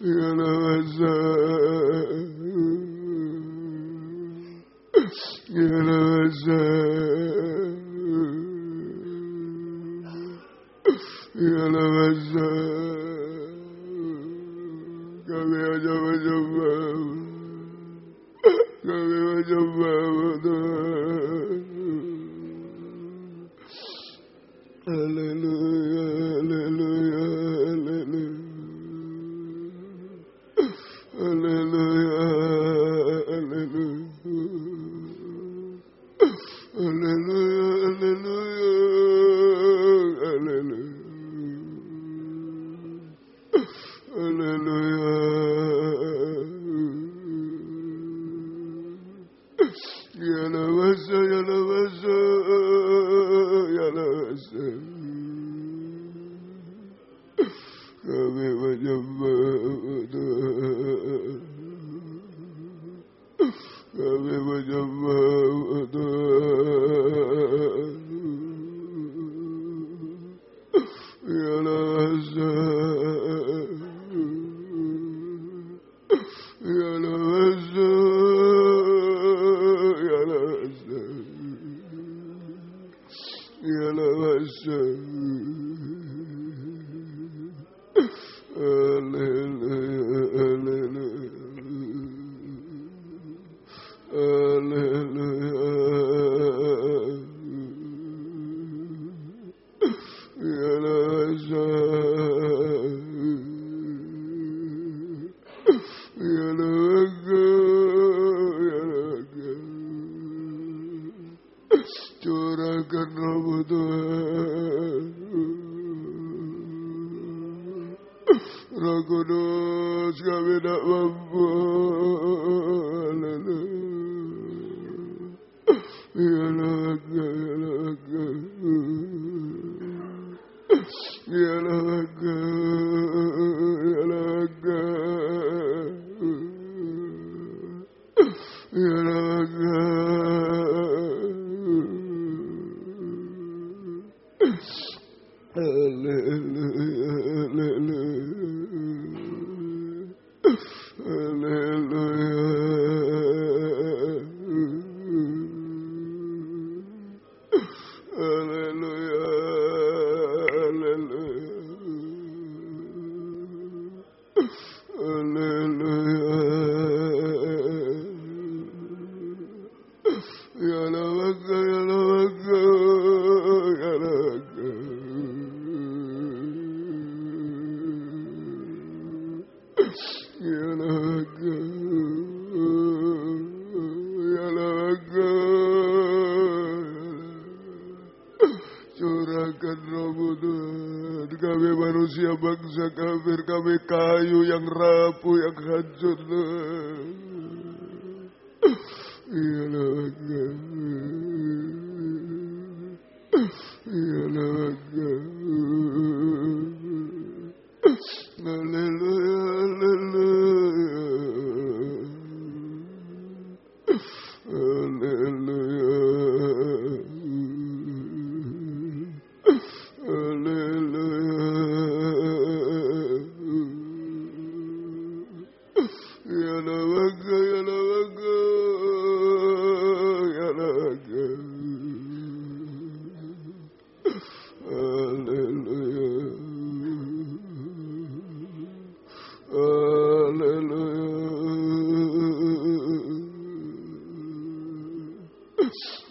Ya lawasa. Ya lawasa. Ya lawasa. Kami hanya menyembah. Kami menyembah Tuhan. Haleluya, haleluya, haleluya. Haleluya, haleluya. Haleluya, haleluya, haleluya. Haleluya. Ya lawasa, ya lawasa, ya lawasa. Kami menyembah Tuhan. Kami menyembah Tuhan. Ya Curahkan rahmat Tuhan. Roh Kudus, kami tak mampu. Ya laga, ya laga, ya laga, ya laga. Haleluya, haleluya, haleluya, haleluya. Ya laga, ya laga, ya laga. Ya laga, ya laga. Curahkan Roh-Mu Tuhan. Kami manusia bangsa kafir, kami kayu yang rapuh, yang hancur Tuhan. Ya laga, ya laga. Haleluya, haleluya, haleluya, haleluya. Ya laga, ya laga, ya laga. Haleluya.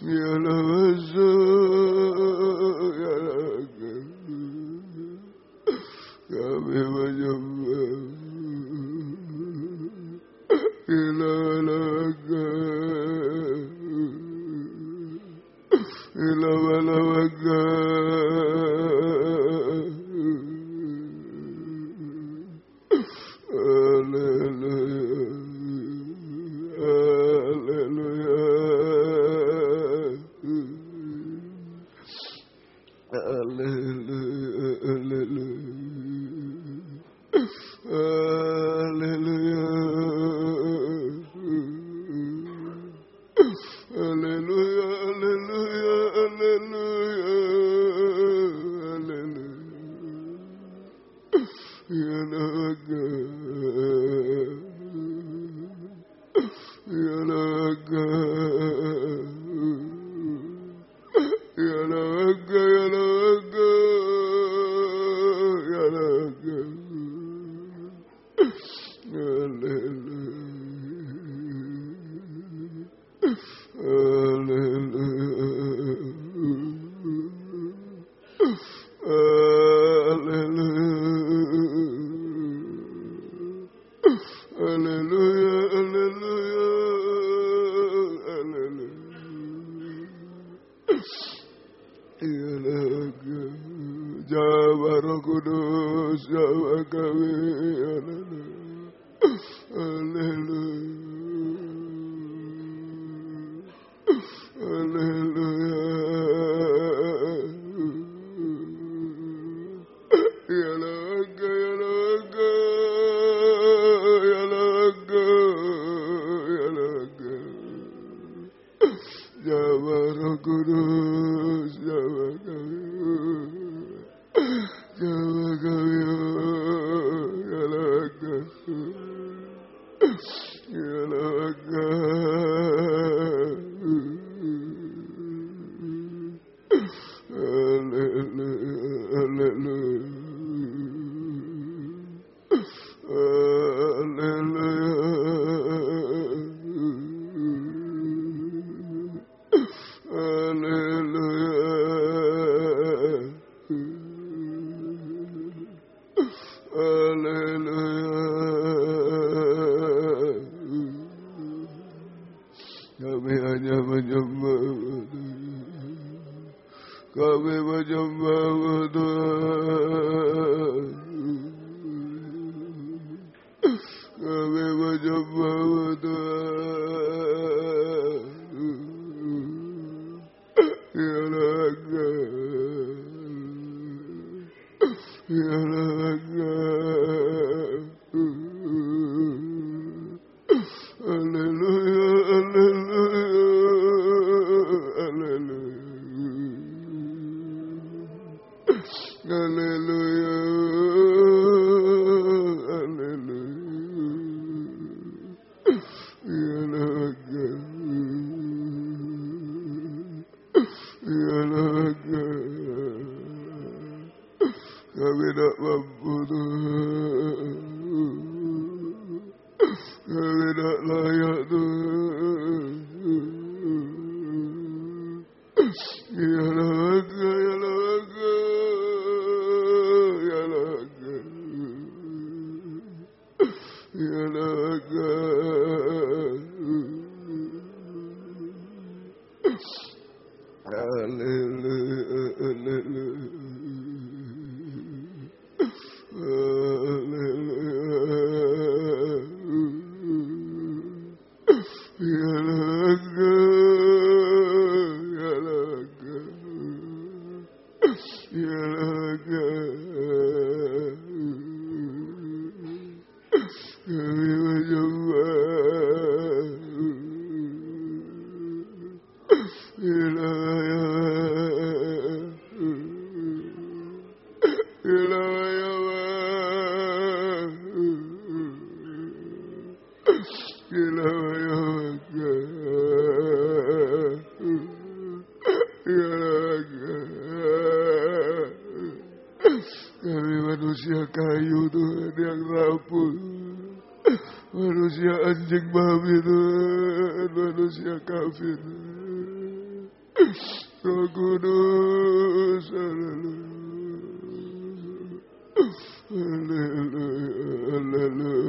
Ya laza, ya laga. Kami menyembah. Ya laga, ya laga. Jawa kami Kami hanya menyembah, kami menyembah Tuhan, kami menyembah Tuhan. Ya Raga, ya Raga. Haleluya, haleluya, haleluya, haleluya. Ya Raga, ya Raga. Kami tak mampu Tuhan, kami tak layak Tuhan. Ya Raga, ya Raga, ya Raga, ya Raga. Haleluya, haleluya. Ya Raga, ya Raga, ya Raga. Kami menyembah kami manusia kayu Tuhan yang rapuh, manusia anjing babi Tuhan, manusia kafir. Roh Kudus, haleluya, haleluya, haleluya,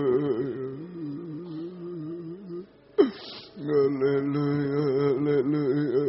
haleluya, haleluya,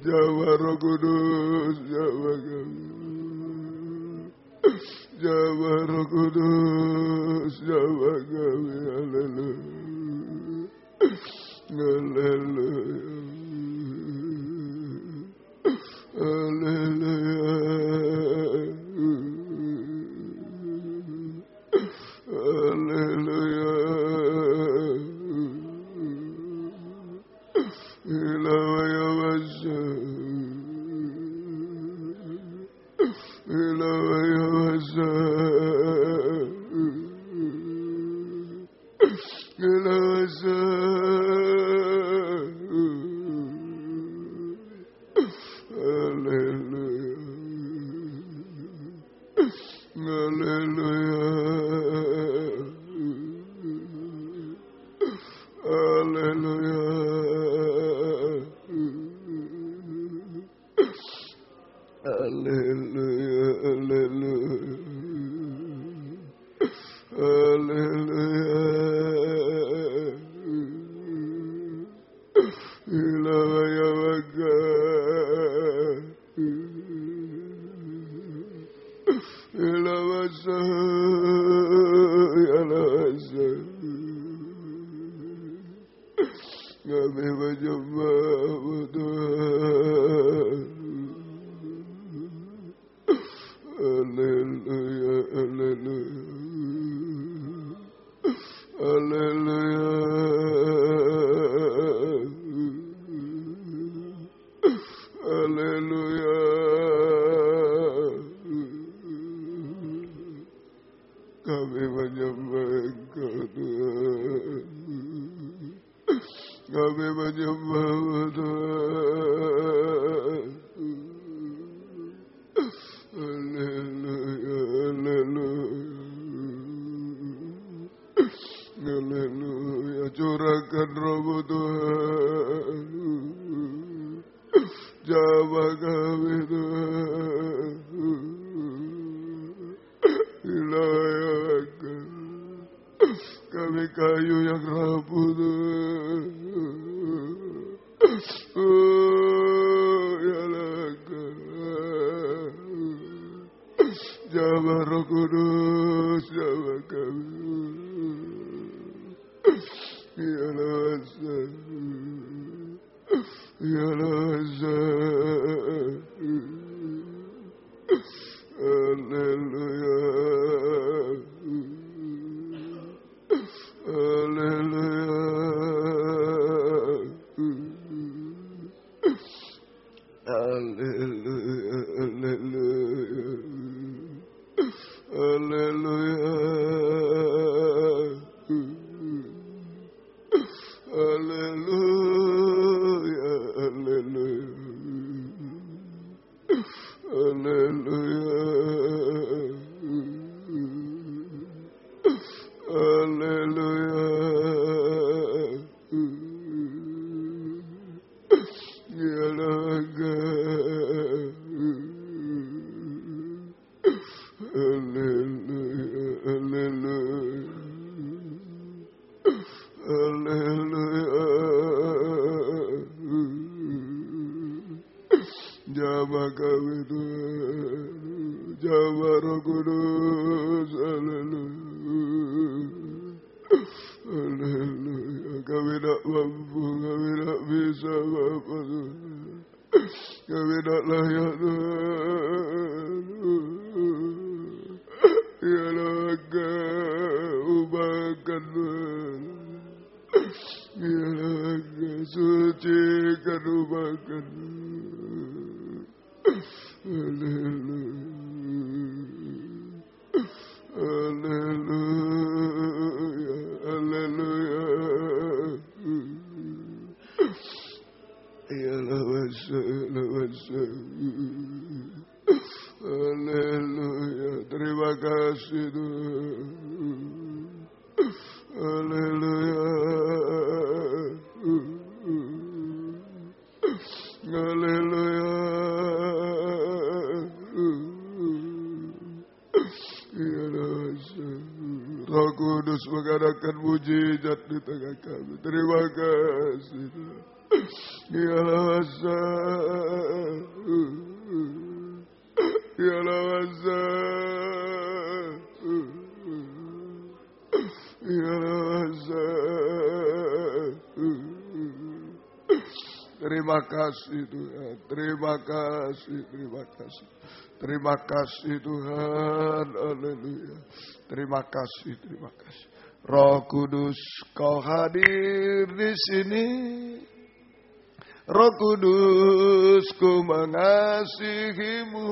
Jawab Roh Kudus, jawab kami. Jawab Roh Kudus, jawab kami. Haleluya, haleluya, haleluya, haleluya. Ilawaya wasa, ilawaya wasa, ilawasa, haleluya, haleluya, haleluya. Kami menyembahmu Tuhan. Haleluya, haleluya, haleluya, haleluya. Kami menyembah Engkau Tuhan. Kami menyembahmu Tuhan. Haleluya, haleluya, haleluya. Curahkan Roh-Mu Tuhan. Jamah kami Tuhan. Wilayahkan kami kayu yang rapuh Tuhan. Jamah Roh Kudus, jamah kami. Ya Lasa, ya Lasa. Haleluya, haleluya, haleluya, haleluya. Haleluya, haleluya, haleluya, haleluya, ya laga. Haleluya, haleluya, haleluya. Jamah kami Tuhan, jamah Roh Kudus. Haleluya, haleluya. Kami tak mampu, kami tak bisa Bapa Tuhan. Kami tak layak Tuhan. Ya laga, ubahkan Tuhan. Ya laga, sucikan, ubahkan. Haleluya, haleluya, haleluya. Ya lawasa, lawasa. Haleluya, terima kasih Tuhan. Haleluya, haleluya. Ya Roh Kudus mengadakan mujizat di tengah kami. Terima kasih Tuhan. Ya lawasa, ya lawasa, ya lawasa. Terima kasih Tuhan, terima kasih, terima kasih. Terima kasih Tuhan, haleluya. Terima kasih, terima kasih. Roh Kudus, Kau hadir di sini. Roh Kudus, ku mengasihimu.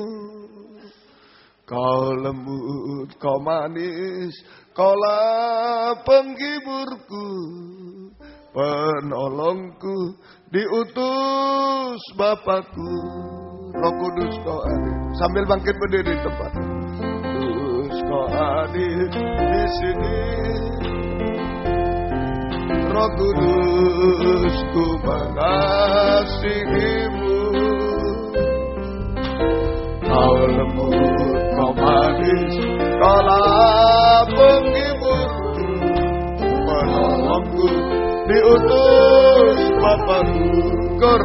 Kau lembut, kau manis, kaulah penghiburku, penolongku, diutus Bapakku. Roh Kudus, Kau hadir. Sambil bangkit berdiri di tempat. Kudus, Kau hadir di sini. Roh Kudus, ku mengasihimu. Kau lembut, Kau manis, kaulah penghiburku, penolongku, diutus Bapakku. Kor.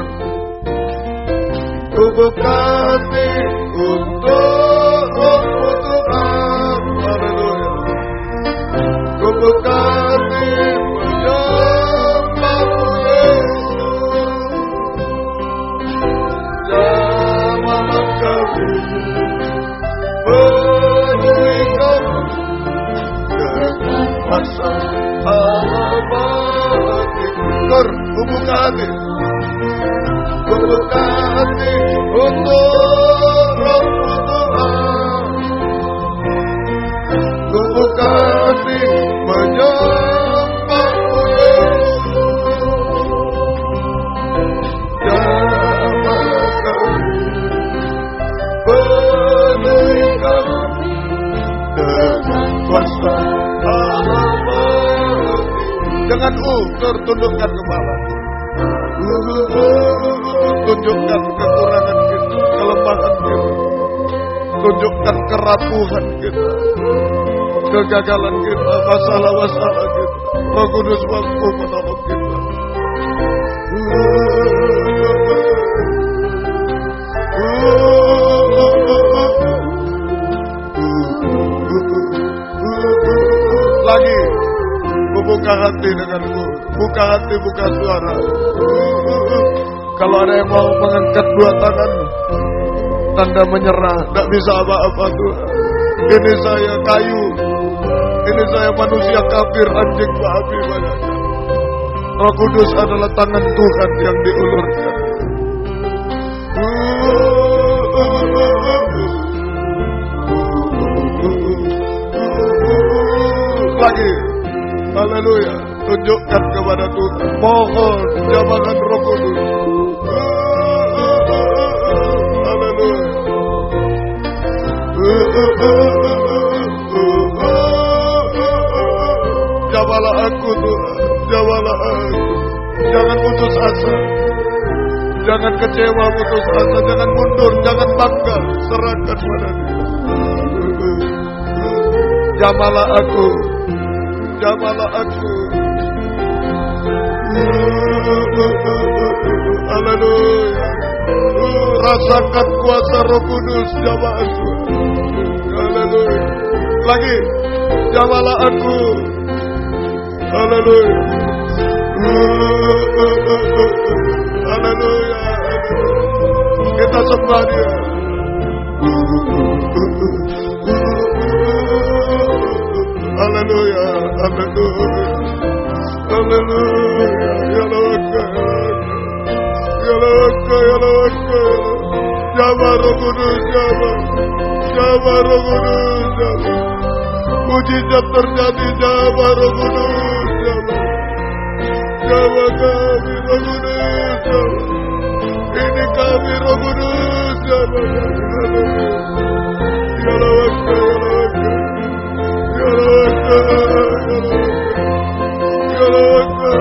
Ku buka hati untuk Roh-Mu Tuhan. Haleluya. Ku buka hati menyembah-Mu Yesus. Jamalah kami penuhi kami dengan kuasa Al-Fatih. Kor, ku buka hati. Ku buka hati untuk Roh-Mu Tuhan. Ku buka hati menyembah-Mu Yesus. Jamalah kami penuhi kami dengan kuasa Allah. Jangan tundukkan kepala. Tunjukkan kekurangan kita, kelemahan kita. Tunjukkan kerapuhan kita, kegagalan kita, masalah-masalah kita. Roh Kudus mampu menolong kita. Lagi, buka hati denganku. Buka hati, buka suara. Kalau ada yang mau mengangkat dua tangan, tanda menyerah, tidak bisa apa-apa Tuhan. Ini saya kayu, ini saya manusia kafir, anjing babi banyak. Roh Kudus adalah tangan Tuhan yang diulurkan. Lagi, haleluya, tunjukkan kepada Tuhan, mohon jamakan Roh Kudus. Haleluya. Jamalah aku Tuhan, jamalah aku. Jangan putus asa, jangan kecewa, putus asa, jangan mundur, jangan bangga, serahkan pada Dia. Jamalah aku, jamalah aku. Haleluya. Rasakan kuasa Roh Kudus, jamalah aku. Haleluya. Lagi, jamalah aku. Haleluya. Haleluya. Kita sembah Dia. Haleluya. Haleluya. Haleluya. Ya Laka. Ya Laka. Ya Laka. Jama Roh Kudus, jama. Jama Roh Kudus, jama. Mujizat terjadi, jama Roh Kudus, jama. Jama kami Roh Kudus, jama. Ini kami Roh Kudus, jama. Ya Laka. Ya Laka. Ya Laka. Ya Laka. Ya Laka.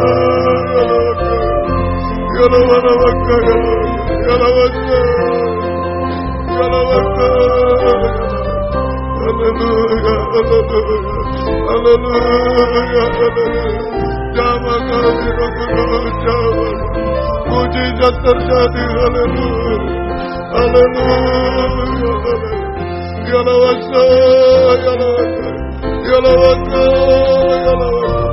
Haleluya, haleluya, haleluya. Jama kami Roh Kudus, jama. Mujizat terjadi, haleluya, haleluya, haleluya. Ya lawasa, ya lawasa, ya lawasa, ya lawasa.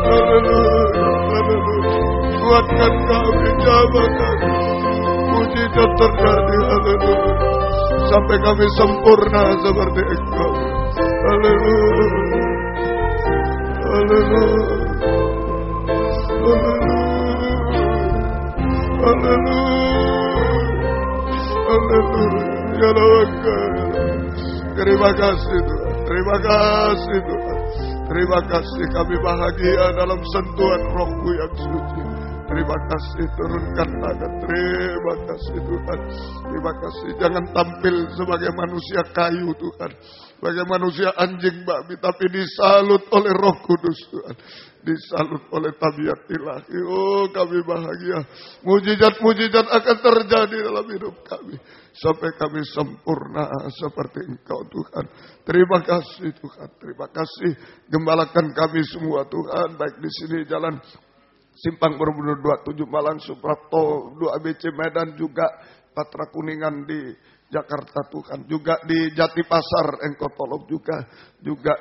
Haleluya, haleluya. Kuatkan kami, jama kami. Mujizat terjadi, haleluya. Sampai kami sempurna seperti Engkau. Haleluya. Haleluya. Haleluya. Haleluya. Haleluya. Ya Laka. Terima kasih Tuhan. Terima kasih Tuhan. Terima kasih, kami bahagia dalam sentuhan Roh-Mu yang suci. Terima kasih, turunkan tangan. Terima kasih Tuhan. Terima kasih. Jangan tampil sebagai manusia kayu Tuhan, sebagai manusia anjing babi, tapi disalut oleh Roh Kudus Tuhan, disalut oleh tabiat ilahi. Oh, kami bahagia. Mujizat-mujizat akan terjadi dalam hidup kami sampai kami sempurna seperti Engkau Tuhan. Terima kasih Tuhan. Terima kasih. Gembalakan kami semua Tuhan, baik di sini jalan Simpang Borobudur 27 Malang, Suprapto 2 ABC Medan, juga Patra Kuningan di Jakarta Tuhan, juga di Jati Pasar Engkau tolong juga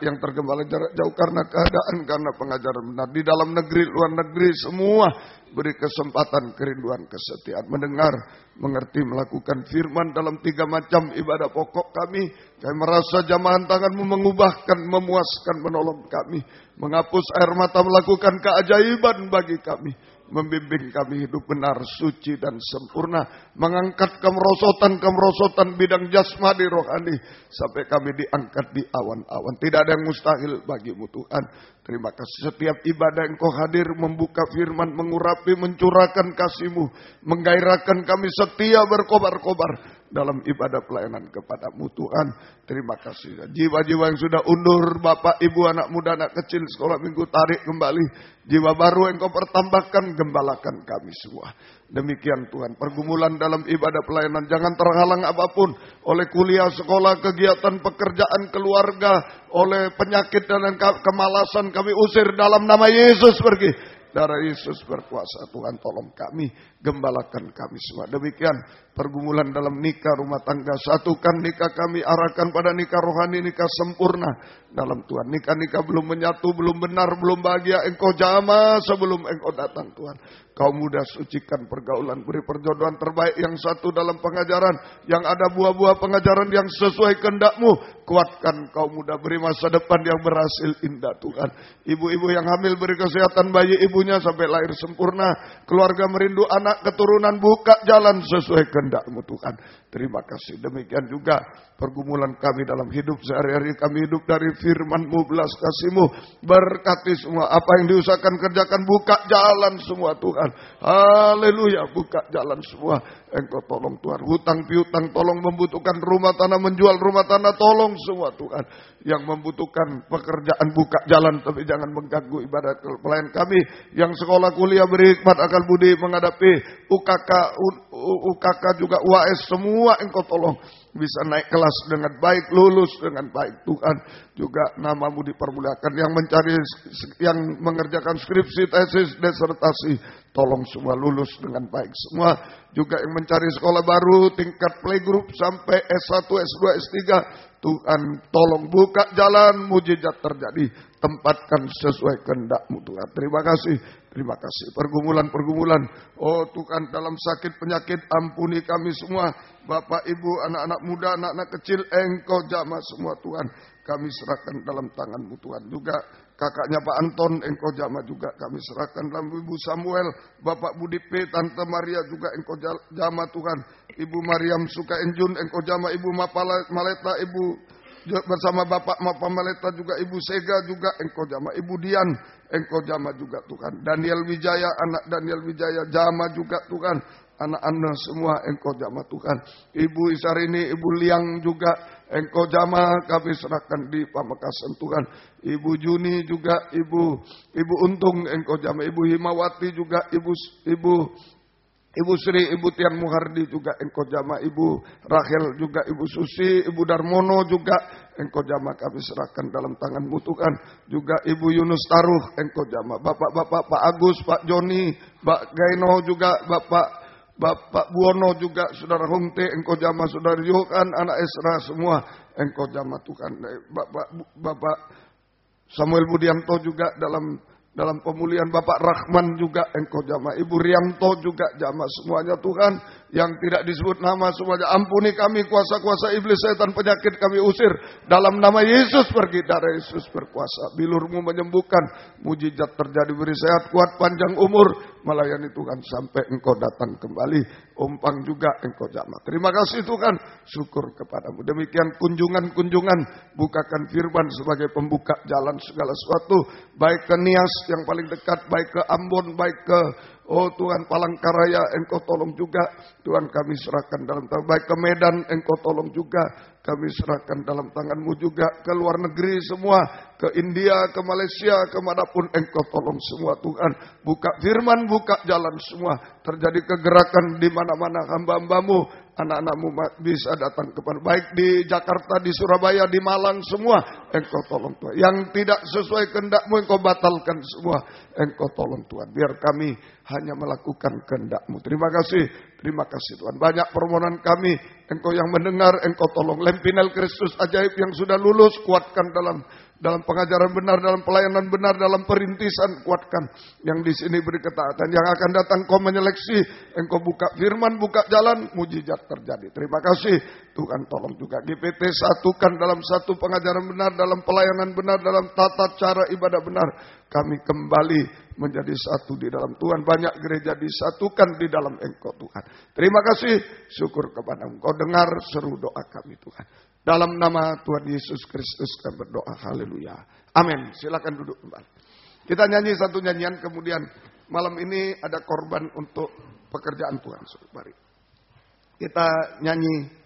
yang tergembala jarak jauh karena keadaan, karena pengajaran benar. Di dalam negeri, luar negeri, semua beri kesempatan kerinduan kesetiaan, mendengar, mengerti, melakukan firman dalam 3 macam ibadah pokok kami. Kami merasa jamahan tangan-Mu mengubahkan, memuaskan, menolong kami, menghapus air mata, melakukan keajaiban bagi kami, membimbing kami hidup benar, suci dan sempurna, mengangkat kemerosotan bidang jasmani rohani, sampai kami diangkat di awan-awan. Tidak ada yang mustahil bagi-Mu Tuhan. Terima kasih setiap ibadah Engkau hadir, membuka firman, mengurapi, mencurahkan kasih-Mu, menggairahkan kami setia berkobar-kobar dalam ibadah pelayanan kepada-Mu Tuhan. Terima kasih. Jiwa-jiwa yang sudah undur, Bapak, Ibu, anak muda, anak kecil, sekolah minggu, tarik kembali. Jiwa baru Engkau pertambahkan, gembalakan kami semua. Demikian Tuhan, pergumulan dalam ibadah pelayanan jangan terhalang apapun oleh kuliah, sekolah, kegiatan, pekerjaan, keluarga, oleh penyakit dan kemalasan. Kami usir dalam nama Yesus pergi. Darah Yesus berkuasa. Tuhan tolong kami, gembalakan kami semua. Demikian pergumulan dalam nikah, rumah tangga, satukan nikah kami, arahkan pada nikah rohani, nikah sempurna dalam Tuhan. Nikah-nikah belum menyatu, belum benar, belum bahagia, Engkau jamah sebelum Engkau datang Tuhan. Kau mudah sucikan pergaulan, beri perjodohan terbaik yang satu dalam pengajaran, yang ada buah-buah pengajaran yang sesuai kehendak-Mu. Kuatkan kau muda, beri masa depan yang berhasil indah Tuhan. Ibu-ibu yang hamil beri kesehatan bayi ibunya sampai lahir sempurna. Keluarga merindu anak keturunan, buka jalan sesuai kehendak-Mu Tuhan. Terima kasih. Demikian juga pergumulan kami dalam hidup sehari-hari, kami hidup dari firman-Mu, belas kasih-Mu. Berkati semua apa yang diusahakan kerjakan, buka jalan semua Tuhan. Haleluya, buka jalan semua. Engkau tolong Tuhan. Hutang piutang tolong, membutuhkan rumah tanah, menjual rumah tanah tolong semua Tuhan. Yang membutuhkan pekerjaan buka jalan, tapi jangan mengganggu ibadah pelayan kami. Yang sekolah kuliah beri hikmat akal budi menghadapi UKK juga UAS, semua Engkau tolong bisa naik kelas dengan baik, lulus dengan baik Tuhan. Juga nama-Mu dipermuliakan. Yang mengerjakan skripsi, tesis, disertasi, tolong semua lulus dengan baik semua. Juga yang mencari sekolah baru, tingkat playgroup sampai S1, S2, S3, Tuhan tolong buka jalan, mujizat terjadi. Tempatkan sesuai kehendak-Mu Tuhan. Terima kasih. Terima kasih. Pergumulan. Oh Tuhan, dalam sakit penyakit ampuni kami semua. Bapak, Ibu, anak-anak muda, anak-anak kecil, Engkau jamah semua Tuhan. Kami serahkan dalam tangan-Mu Tuhan. Juga kakaknya Pak Anton, Engkau jamah juga kami serahkan dalam Ibu Samuel, Bapak Budi P, Tante Maria juga Engkau jamah Tuhan. Ibu Mariam Sukaenjun, Engkau jamah. Ibu Maleta, Ibu bersama Bapak Mapa Maleta juga, Ibu Sega juga Engkau jamah. Ibu Dian, Engkau jamah juga Tuhan. Daniel Wijaya, anak Daniel Wijaya jamah juga Tuhan. Anak-anak semua Engkau jamah Tuhan. Ibu Isarini, Ibu Liang juga Engkau jamah, kami serahkan di Pamekasan Tuhan. Ibu Juni juga, Ibu Untung Engkau jamah. Ibu Himawati juga, Ibu Sri, Ibu Tian Muhardi juga Engkau jamah. Ibu Rachel juga, Ibu Susi, Ibu Darmono juga Engkau jamah, kami serahkan dalam tangan-Mu Tuhan. Juga Ibu Yunus Taruh Engkau jamah. Bapak-bapak, Pak Agus, Pak Joni, Pak Gaino juga, Bapak Buono juga, Saudara Hongte Engkau jamah. Saudara Yohan, anak Esra semua Engkau jamah Tuhan. Bapak Samuel Budianto juga dalam pemulihan. Bapak Rahman juga Engkau jamah. Ibu Rianto juga jamah semuanya Tuhan. Yang tidak disebut nama semuanya ampuni kami. Kuasa-kuasa iblis, setan, penyakit kami usir dalam nama Yesus pergi. Darah Yesus berkuasa. Bilur-Mu menyembuhkan, mujizat terjadi, beri sehat, kuat, panjang umur, melayani Tuhan sampai Engkau datang kembali. Umpang juga Engkau jamah. Terima kasih Tuhan, syukur kepadamu. Demikian kunjungan-kunjungan, bukakan firman sebagai pembuka jalan segala sesuatu, baik ke Nias yang paling dekat, baik ke Ambon, baik ke Tuhan Palangkaraya, Engkau tolong juga. Tuhan kami serahkan dalam tangan. Baik ke Medan, Engkau tolong juga. Kami serahkan dalam tangan-Mu juga. Ke luar negeri semua, ke India, ke Malaysia, kemanapun Engkau tolong semua Tuhan. Buka firman, buka jalan semua. Terjadi kegerakan di mana-mana hamba-hamba-Mu. Anak-anak-Mu bisa datang kepada, baik di Jakarta, di Surabaya, di Malang semua. Engkau tolong Tuhan. Yang tidak sesuai kehendak-Mu, Engkau batalkan semua. Engkau tolong Tuhan. Biar kami hanya melakukan kehendak-Mu. Terima kasih Tuhan. Banyak permohonan kami, Engkau yang mendengar, Engkau tolong. Lempinel Kristus ajaib yang sudah lulus, kuatkan dalam pengajaran benar, dalam pelayanan benar, dalam perintisan, kuatkan. Yang di sini beri ketaatan. Yang akan datang Kau menyeleksi, Engkau buka firman, buka jalan, mujizat terjadi. Terima kasih Tuhan, tolong juga GPT satukan dalam satu pengajaran benar, dalam pelayanan benar, dalam tata cara ibadah benar. Kami kembali menjadi satu di dalam Tuhan. Banyak gereja disatukan di dalam Engkau Tuhan. Terima kasih, syukur kepada Engkau. Dengar seru doa kami Tuhan. Dalam nama Tuhan Yesus Kristus kami berdoa. Haleluya. Amin. Silakan duduk kembali. Kita nyanyi satu nyanyian, kemudian malam ini ada korban untuk pekerjaan Tuhan. Mari kita nyanyi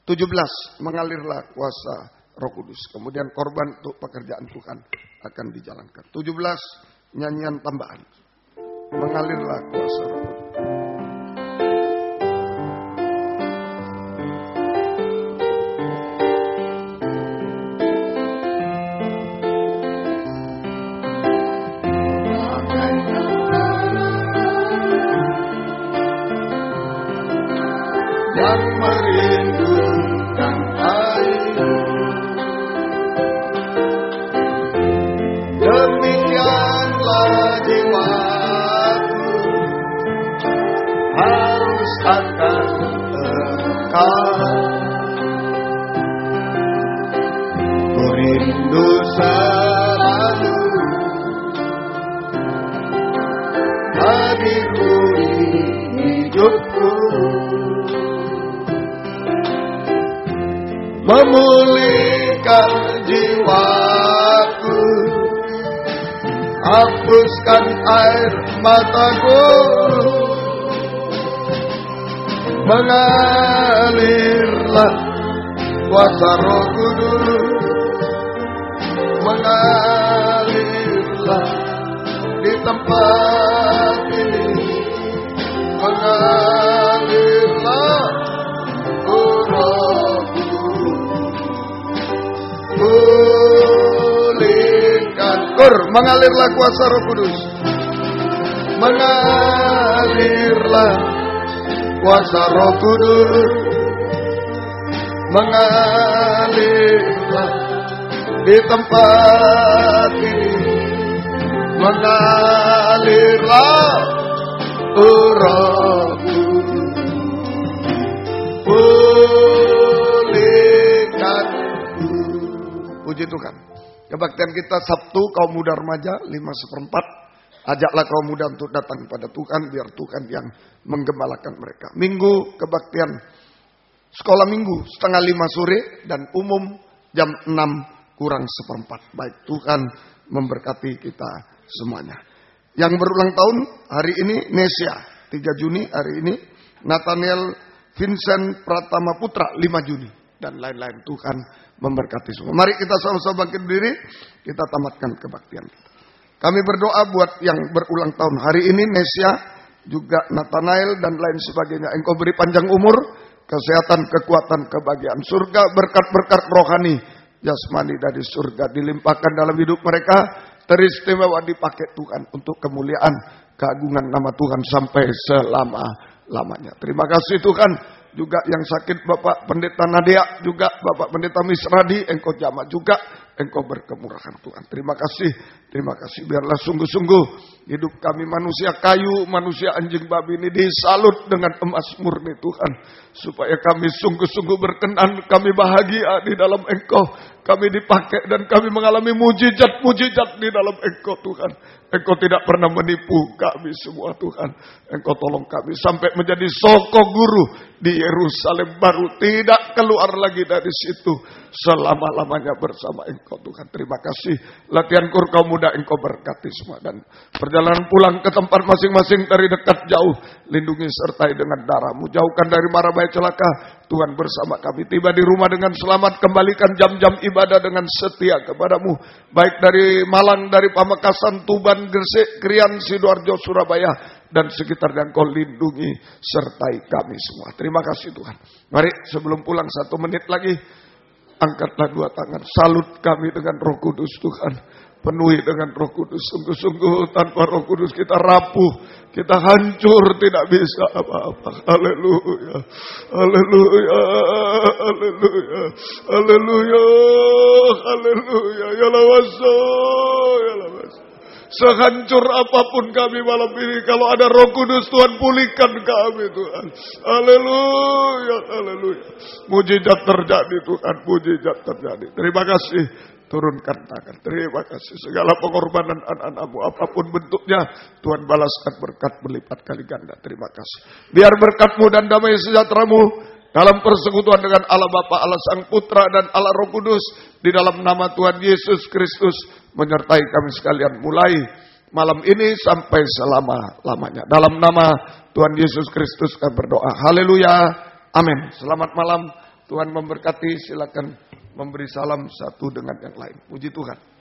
17, mengalirlah kuasa Roh Kudus. Kemudian korban untuk pekerjaan Tuhan akan dijalankan. 17, nyanyian tambahan. Mengalirlah kuasa Roh Kudus. Yang merindukan air, demikianlah jiwaku harus akan Engkau. Ku rindu selalu hadirmu di hidupku, memulihkan jiwaku, hapuskan air mataku, mengalirlah kuasa Roh Kudus, mengalirlah di tempat ini, mengalirlah Roh pulihkan. Mengalirlah kuasa Roh Kudus, mengalirlah kuasa Roh Kudus, mengalirlah di tempat ini, mengalirlah Roh Kudus, pulihkan. Puji Tuhan. Kebaktian kita Sabtu kaum muda remaja 5/4. Ajaklah kaum muda untuk datang kepada Tuhan, biar Tuhan yang menggembalakan mereka. Minggu kebaktian sekolah minggu 4:30 sore dan umum jam 6:45. Baik, Tuhan memberkati kita semuanya. Yang berulang tahun hari ini Nesia 3 Juni hari ini, Nathaniel Vincent Pratama Putra 5 Juni dan lain-lain. Tuhan memberkati semua. Mari kita sama-sama bangkit berdiri, kita tamatkan kebaktian kita. Kami berdoa buat yang berulang tahun hari ini, Nesia, juga Nathanael dan lain sebagainya. Engkau beri panjang umur, kesehatan, kekuatan, kebahagiaan, surga, berkat-berkat rohani, jasmani dari surga dilimpahkan dalam hidup mereka, teristimewa dipakai Tuhan untuk kemuliaan, keagungan nama Tuhan sampai selama-lamanya. Terima kasih Tuhan. Juga yang sakit Bapak Pendeta Nadia, juga Bapak Pendeta Misradi, Engkau jamah juga, Engkau berkemurahan Tuhan. Terima kasih. Biarlah sungguh-sungguh hidup kami manusia kayu, manusia anjing babi ini disalut dengan emas murni Tuhan. Supaya kami sungguh-sungguh berkenan, kami bahagia di dalam Engkau. Kami dipakai dan kami mengalami mujizat-mujizat di dalam Engkau Tuhan. Engkau tidak pernah menipu kami semua Tuhan. Engkau tolong kami sampai menjadi soko guru di Yerusalem baru. Tidak keluar lagi dari situ selama-lamanya bersama Engkau Tuhan. Terima kasih. Latihan kur kaum muda Engkau berkati semua. Dan perjalanan pulang ke tempat masing-masing dari dekat jauh. Lindungi sertai dengan darah-Mu. Jauhkan dari mara bahaya celaka. Tuhan bersama kami. Tiba di rumah dengan selamat. Kembalikan jam-jam ibadah dengan setia kepada-Mu. Baik dari Malang, dari Pamekasan, Tuban, Gresik, Krian, Sidoarjo, Surabaya, dan sekitarnya. Engkau lindungi sertai kami semua. Terima kasih Tuhan. Mari sebelum pulang 1 menit lagi Angkatlah dua tangan, salut kami dengan Roh Kudus Tuhan. Penuhi dengan Roh Kudus. Sungguh-sungguh tanpa Roh Kudus kita rapuh, kita hancur, tidak bisa apa-apa. Haleluya, haleluya, haleluya, haleluya, haleluya. Ya lawaso, ya lawaso. Sehancur apapun kami malam ini, kalau ada Roh Kudus Tuhan pulihkan kami Tuhan. Haleluya, haleluya. Mujizat terjadi Tuhan, mujizat terjadi. Terima kasih. Turunkan tangan. Terima kasih. Segala pengorbanan anak-anakmu apapun bentuknya, Tuhan balaskan berkat berlipat kali ganda. Terima kasih. Biar berkat-Mu dan damai sejahtera-Mu dalam persekutuan dengan Allah Bapa, Allah Sang Putra dan Allah Roh Kudus, di dalam nama Tuhan Yesus Kristus menyertai kami sekalian mulai malam ini sampai selama-lamanya. Dalam nama Tuhan Yesus Kristus kami berdoa. Haleluya. Amin. Selamat malam. Tuhan memberkati. Silakan memberi salam satu dengan yang lain. Puji Tuhan.